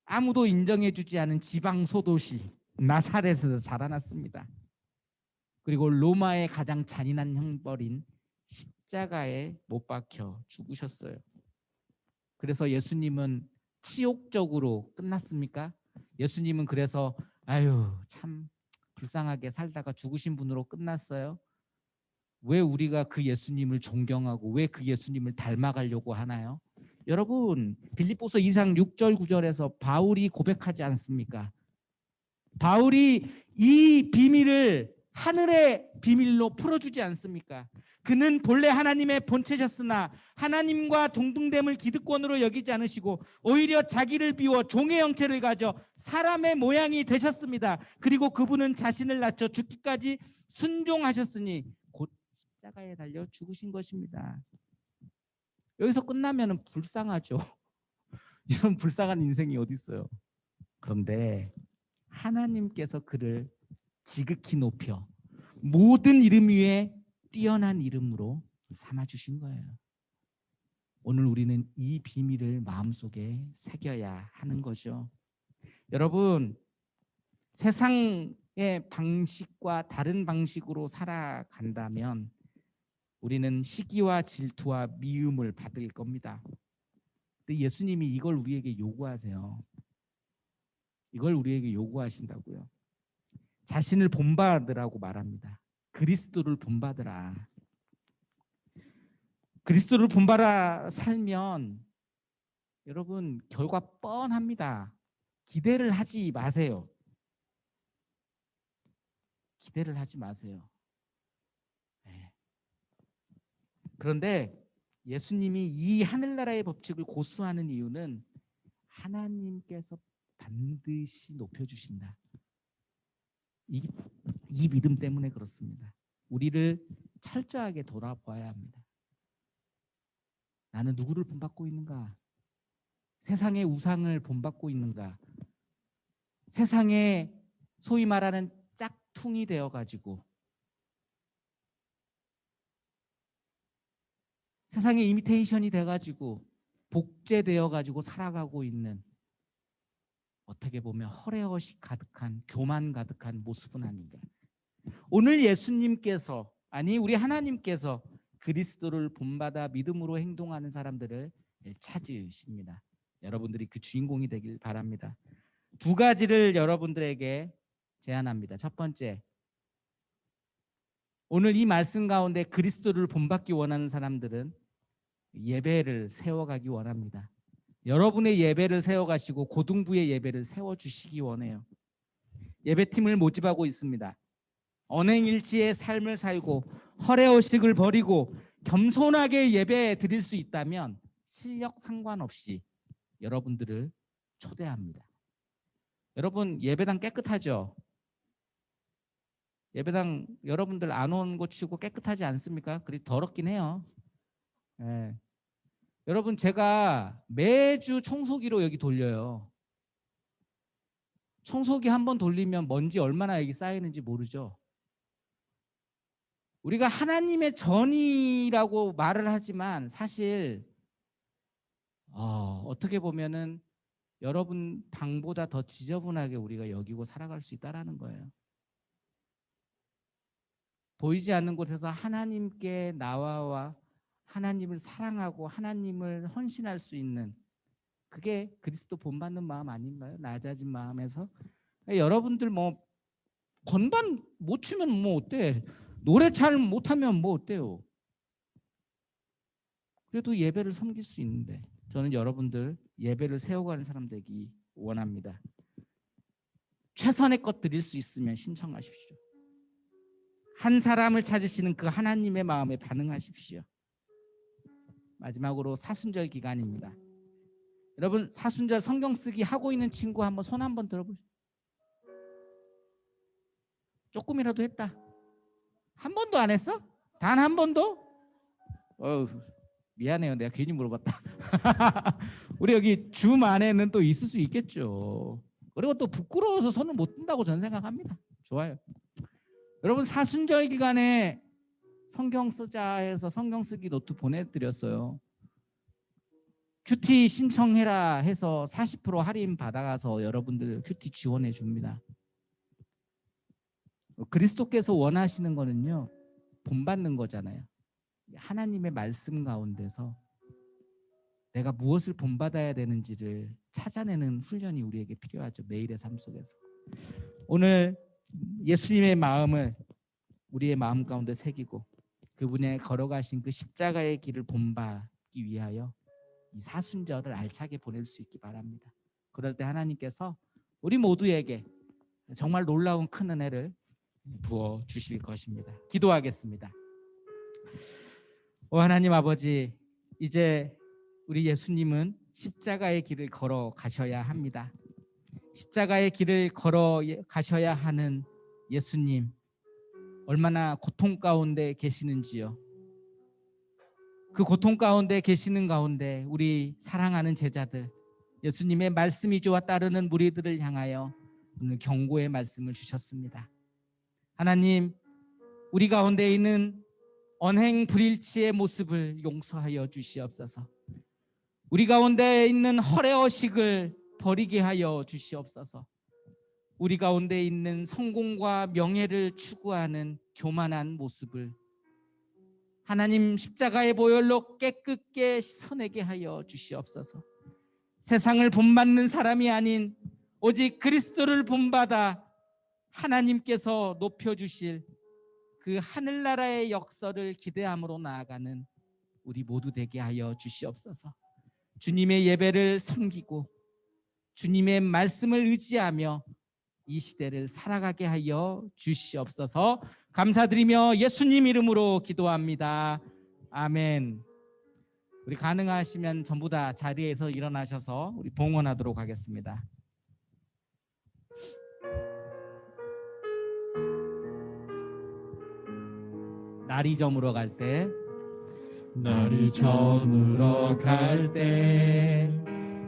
S5: 아무도 인정해주지 않은 지방 소도시 나사렛에서 자라났습니다. 그리고 로마의 가장 잔인한 형벌인 십자가에 못 박혀 죽으셨어요. 그래서 예수님은 치욕적으로 끝났습니까? 예수님은 그래서 아유 참 불쌍하게 살다가 죽으신 분으로 끝났어요? 왜 우리가 그 예수님을 존경하고 왜 그 예수님을 닮아가려고 하나요? 여러분, 빌립보서 2장 6절 9절에서 바울이 고백하지 않습니까? 바울이 이 비밀을 하늘의 비밀로 풀어주지 않습니까? 그는 본래 하나님의 본체셨으나 하나님과 동등됨을 기득권으로 여기지 않으시고 오히려 자기를 비워 종의 형체를 가져 사람의 모양이 되셨습니다. 그리고 그분은 자신을 낮춰 죽기까지 순종하셨으니 곧 십자가에 달려 죽으신 것입니다. 여기서 끝나면 불쌍하죠. 이런 불쌍한 인생이 어디 있어요? 그런데 하나님께서 그를 지극히 높여 모든 이름 위에 뛰어난 이름으로 삼아주신 거예요. 오늘 우리는 이 비밀을 마음속에 새겨야 하는 거죠. 여러분, 세상의 방식과 다른 방식으로 살아간다면 우리는 시기와 질투와 미움을 받을 겁니다. 근데 예수님이 이걸 우리에게 요구하세요. 이걸 우리에게 요구하신다고요. 자신을 본받으라고 말합니다. 그리스도를 본받으라. 그리스도를 본받아 살면 여러분 결과 뻔합니다. 기대를 하지 마세요. 기대를 하지 마세요. 네. 그런데 예수님이 이 하늘나라의 법칙을 고수하는 이유는 하나님께서 반드시 높여주신다. 이 믿음 때문에 그렇습니다. 우리를 철저하게 돌아봐야 합니다. 나는 누구를 본받고 있는가? 세상의 우상을 본받고 있는가? 세상에 소위 말하는 짝퉁이 되어가지고 세상의 이미테이션이 돼가지고 복제되어가지고 살아가고 있는 어떻게 보면 허례허식 가득한 교만 가득한 모습은 아닌가. 오늘 예수님께서 아니, 우리 하나님께서 그리스도를 본받아 믿음으로 행동하는 사람들을 찾으십니다. 여러분들이 그 주인공이 되길 바랍니다. 두 가지를 여러분들에게 제안합니다. 첫 번째, 오늘 이 말씀 가운데 그리스도를 본받기 원하는 사람들은 예배를 세워가기 원합니다. 여러분의 예배를 세워가시고 고등부의 예배를 세워주시기 원해요. 예배팀을 모집하고 있습니다. 언행일치의 삶을 살고 허례허식을 버리고 겸손하게 예배 드릴 수 있다면 실력 상관없이 여러분들을 초대합니다. 여러분, 예배당 깨끗하죠? 예배당 여러분들 안 온 거 치고 깨끗하지 않습니까? 그리 더럽긴 해요. 예. 여러분, 제가 매주 청소기로 여기 돌려요. 청소기 한 번 돌리면 먼지 얼마나 여기 쌓이는지 모르죠. 우리가 하나님의 전이라고 말을 하지만 사실 어떻게 보면은 여러분 방보다 더 지저분하게 우리가 여기고 살아갈 수 있다라는 거예요. 보이지 않는 곳에서 하나님께 나와 하나님을 사랑하고 하나님을 헌신할 수 있는, 그게 그리스도 본받는 마음 아닌가요? 낮아진 마음에서. 여러분들 뭐 건반 못 치면 뭐 어때? 노래 잘 못하면 뭐 어때요? 그래도 예배를 섬길 수 있는데, 저는 여러분들 예배를 세워가는 사람 되기 원합니다. 최선의 것 드릴 수 있으면 신청하십시오. 한 사람을 찾으시는 그 하나님의 마음에 반응하십시오. 마지막으로 사순절 기간입니다. 여러분, 사순절 성경 쓰기 하고 있는 친구 한번 손 한번 들어보시죠. 조금이라도 했다. 한 번도 안 했어? 단 한 번도? 미안해요. 내가 괜히 물어봤다. 우리 여기 줌 안에는 또 있을 수 있겠죠. 그리고 또 부끄러워서 손을 못 든다고 저는 생각합니다. 좋아요. 여러분, 사순절 기간에 성경 쓰자 해서 성경 쓰기 노트 보내드렸어요. 큐티 신청해라 해서 40% 할인 받아가서 여러분들 큐티 지원해 줍니다. 그리스도께서 원하시는 거는요, 본받는 거잖아요. 하나님의 말씀 가운데서 내가 무엇을 본받아야 되는지를 찾아내는 훈련이 우리에게 필요하죠. 매일의 삶 속에서. 오늘 예수님의 마음을 우리의 마음 가운데 새기고 그분의 걸어가신 그 십자가의 길을 본받기 위하여 이 사순절을 알차게 보낼 수 있기 바랍니다. 그럴 때 하나님께서 우리 모두에게 정말 놀라운 큰 은혜를 부어 주실 것입니다. 기도하겠습니다. 오 하나님 아버지, 이제 우리 예수님은 십자가의 길을 걸어 가셔야 합니다. 십자가의 길을 걸어 가셔야 하는 예수님, 얼마나 고통 가운데 계시는지요. 그 고통 가운데 계시는 가운데 우리 사랑하는 제자들, 예수님의 말씀이 좋아 따르는 무리들을 향하여 오늘 경고의 말씀을 주셨습니다. 하나님, 우리 가운데 있는 언행 불일치의 모습을 용서하여 주시옵소서. 우리 가운데 있는 허례허식을 버리게 하여 주시옵소서. 우리 가운데 있는 성공과 명예를 추구하는 교만한 모습을 하나님 십자가의 보혈로 깨끗게 씻어내게 하여 주시옵소서. 세상을 본받는 사람이 아닌 오직 그리스도를 본받아 하나님께서 높여주실 그 하늘나라의 역사를 기대함으로 나아가는 우리 모두 되게 하여 주시옵소서. 주님의 예배를 섬기고 주님의 말씀을 의지하며 이 시대를 살아가게 하여 주시옵소서. 감사드리며 예수님 이름으로 기도합니다. 아멘. 우리 가능하시면 전부 다 자리에서 일어나셔서 우리 봉헌하도록 하겠습니다. 날이 저물어 갈 때,
S4: 날이 저물어 갈 때,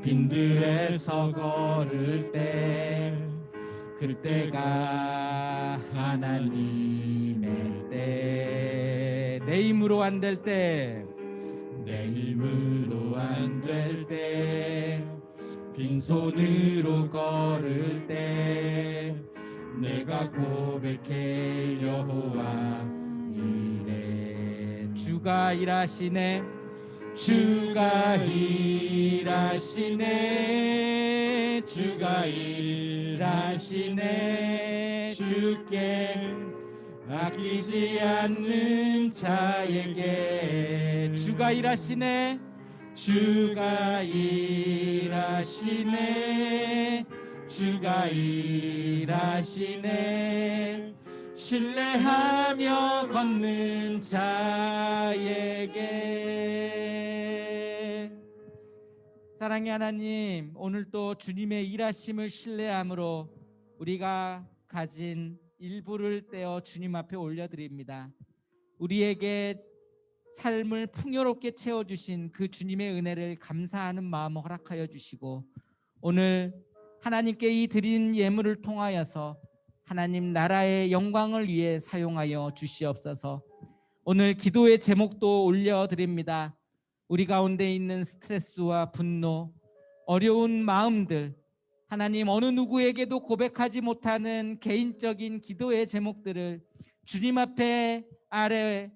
S4: 빈들에서 걸을 때, 그때가 하나님의 때,
S5: 내 힘으로 안 될 때,
S4: 내 힘으로 안 될 때, 빈손으로 걸을 때, 내가 고백해 여호와
S5: 주가 일하시네 주가 일하시네 주가 일하시네 주께 아끼지 않는 자에게 주가 일하시네 주가 일하시네 주가 일하시네 신뢰하며 걷는 자에게 사랑의 하나님 오늘 또 주님의 일하심을 신뢰함으로 우리가 가진 일부를 떼어 주님 앞에 올려드립니다. 우리에게 삶을 풍요롭게 채워주신 그 주님의 은혜를 감사하는 마음을 허락하여 주시고 오늘 하나님께 이 드린 예물을 통하여서 하나님 나라의 영광을 위해 사용하여 주시옵소서. 오늘 기도의 제목도 올려드립니다. 우리 가운데 있는 스트레스와 분노, 어려운 마음들, 하나님 어느 누구에게도 고백하지 못하는 개인적인 기도의 제목들을 주님 앞에 아래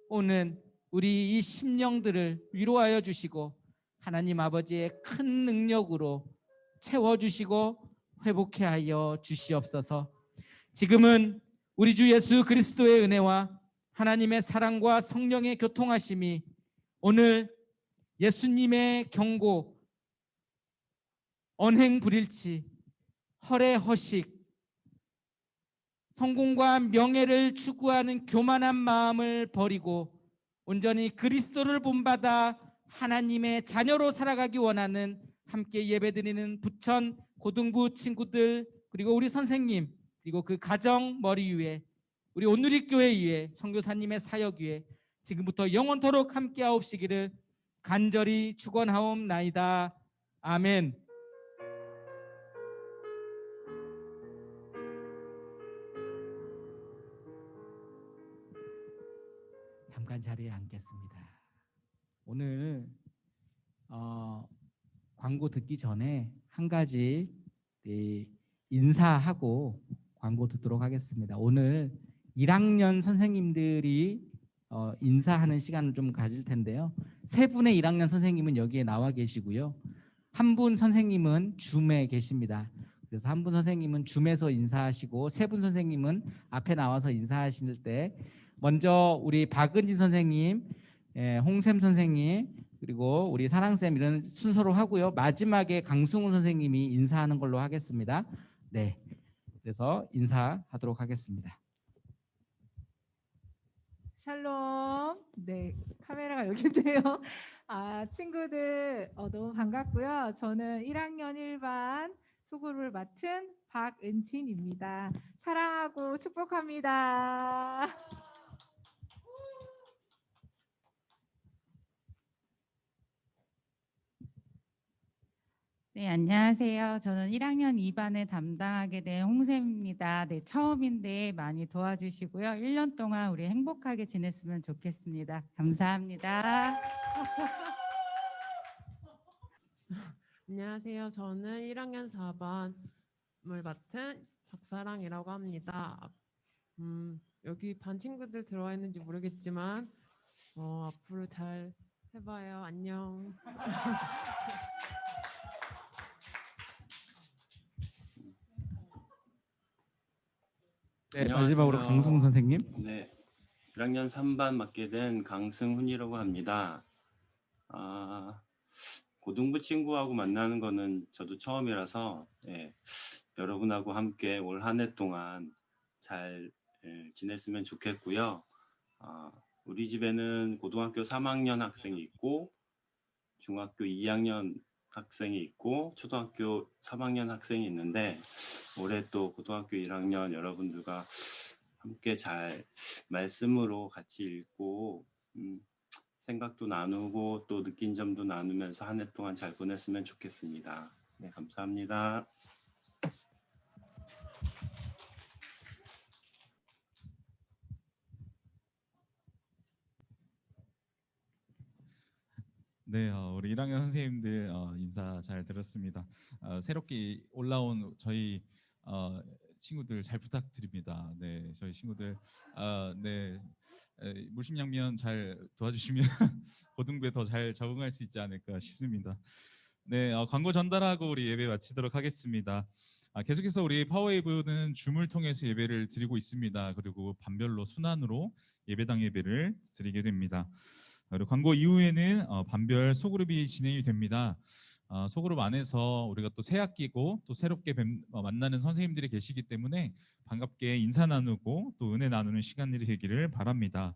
S5: 오는 우리 이 심령들을 위로하여 주시고 하나님 아버지의 큰 능력으로 채워주시고 회복해 하여 주시옵소서. 지금은 우리 주 예수 그리스도의 은혜와 하나님의 사랑과 성령의 교통하심이 오늘 예수님의 경고, 언행 불일치, 허례 허식, 성공과 명예를 추구하는 교만한 마음을 버리고 온전히 그리스도를 본받아 하나님의 자녀로 살아가기 원하는 함께 예배드리는 부천 고등부 친구들 그리고 우리 선생님 그리고 그 가정 머리 위에 우리 온누리교회 위에 선교사님의 사역 위에 지금부터 영원토록 함께 하옵시기를 간절히 축원하옵나이다. 아멘. 잠깐 자리에 앉겠습니다. 오늘 광고 듣기 전에 한 가지 인사하고 광고 듣도록 하겠습니다. 오늘 1학년 선생님들이 인사하는 시간을 좀 가질 텐데요. 세 분의 1학년 선생님은 여기에 나와 계시고요. 한 분 선생님은 줌에 계십니다. 그래서 한 분 선생님은 줌에서 인사하시고 세 분 선생님은 앞에 나와서 인사하실 때 먼저 우리 박은진 선생님, 홍샘 선생님 그리고 우리 사랑쌤 이런 순서로 하고요. 마지막에 강승훈 선생님이 인사하는 걸로 하겠습니다. 네, 그래서 인사하도록 하겠습니다.
S3: 샬롬. 네, 카메라가 여기인데요. 친구들 너무 반갑고요. 저는 1학년 1반 소그룹을 맡은 박은진입니다. 사랑하고 축복합니다.
S6: 네, 안녕하세요. 저는 1학년 2반을 담당하게 된 홍샘입니다. 네, 처음인데 많이 도와주시고요. 1년 동안 우리 행복하게 지냈으면 좋겠습니다. 감사합니다.
S7: 안녕하세요. 저는 1학년 4반을 맡은 박사랑이라고 합니다. 여기 반 친구들 들어와 있는지 모르겠지만 앞으로 잘 해봐요. 안녕.
S5: 네, 마지막으로 강승훈 선생님.
S8: 네, 1학년 3반 맡게 된 강승훈이라고 합니다. 고등부 친구하고 만나는 거는 저도 처음이라서 여러분하고 함께 올 한 해 동안 잘 지냈으면 좋겠고요. 우리 집에는 고등학교 3학년 학생이 있고 중학교 2학년 학생이 있고 초등학교 3학년 학생이 있는데 올해 또 고등학교 1학년 여러분들과 함께 잘 말씀으로 같이 읽고 생각도 나누고 또 느낀 점도 나누면서 한 해 동안 잘 보냈으면 좋겠습니다. 네, 감사합니다.
S1: 네, 우리 1학년 선생님들 인사 잘 들었습니다. 새롭게 올라온 저희 친구들 잘 부탁드립니다. 네, 저희 친구들 네, 물심양면 잘 도와주시면 고등부에 더 잘 적응할 수 있지 않을까 싶습니다. 네, 광고 전달하고 우리 예배 마치도록 하겠습니다. 계속해서 우리 파워웨이브는 줌을 통해서 예배를 드리고 있습니다. 그리고 반별로 순환으로 예배당 예배를 드리게 됩니다. 그리고 광고 이후에는 반별 소그룹이 진행이 됩니다. 소그룹 안에서 우리가 또 새 학기고 또 새롭게 만나는 선생님들이 계시기 때문에 반갑게 인사 나누고 또 은혜 나누는 시간들이 되기를 바랍니다.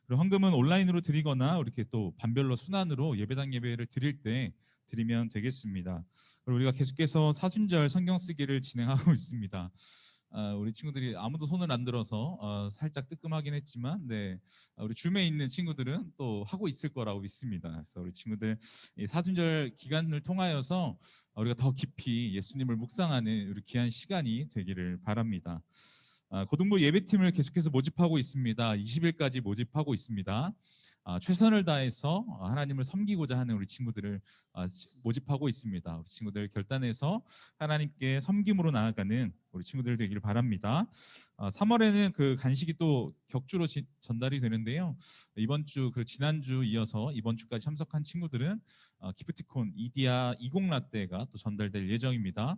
S1: 그리고 헌금은 온라인으로 드리거나 이렇게 또 반별로 순환으로 예배당 예배를 드릴 때 드리면 되겠습니다. 그리고 우리가 계속해서 사순절 성경 쓰기를 진행하고 있습니다. 우리 친구들이 아무도 손을 안 들어서 살짝 뜨끔하긴 했지만, 네, 우리 줌에 있는 친구들은 또 하고 있을 거라고 믿습니다. 그래서 우리 친구들 이 사순절 기간을 통하여서 우리가 더 깊이 예수님을 묵상하는 우리 귀한 시간이 되기를 바랍니다. 고등부 예배팀을 계속해서 모집하고 있습니다. 20일까지 모집하고 있습니다. 최선을 다해서 하나님을 섬기고자 하는 우리 친구들을 모집하고 있습니다. 우리 친구들 결단해서 하나님께 섬김으로 나아가는 우리 친구들 되기를 바랍니다. 3월에는 그 간식이 또 격주로 전달이 되는데요. 이번 주, 그 지난주 이어서 이번 주까지 참석한 친구들은 기프티콘 이디야 20 라떼가 또 전달될 예정입니다.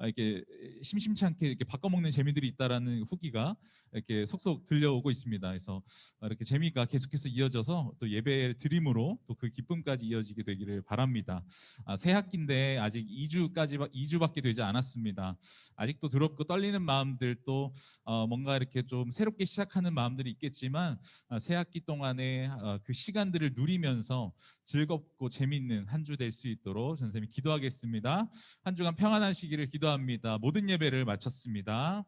S1: 이렇게 심심치 않게 이렇게 바꿔먹는 재미들이 있다라는 후기가 이렇게 속속 들려오고 있습니다. 그래서 이렇게 재미가 계속해서 이어져서 또 예배 드림으로 또 그 기쁨까지 이어지게 되기를 바랍니다. 새 학기인데 아직 2주밖에 되지 않았습니다. 아직도 두렵고 떨리는 마음들도 뭔가 이렇게 좀 새롭게 시작하는 마음들이 있겠지만 새 학기 동안에 그 시간들을 누리면서 즐겁고 재밌는 한 주 될 수 있도록 선생님이 기도하겠습니다. 한 주간 평안하시기를 기도합니다. 모든 예배를 마쳤습니다.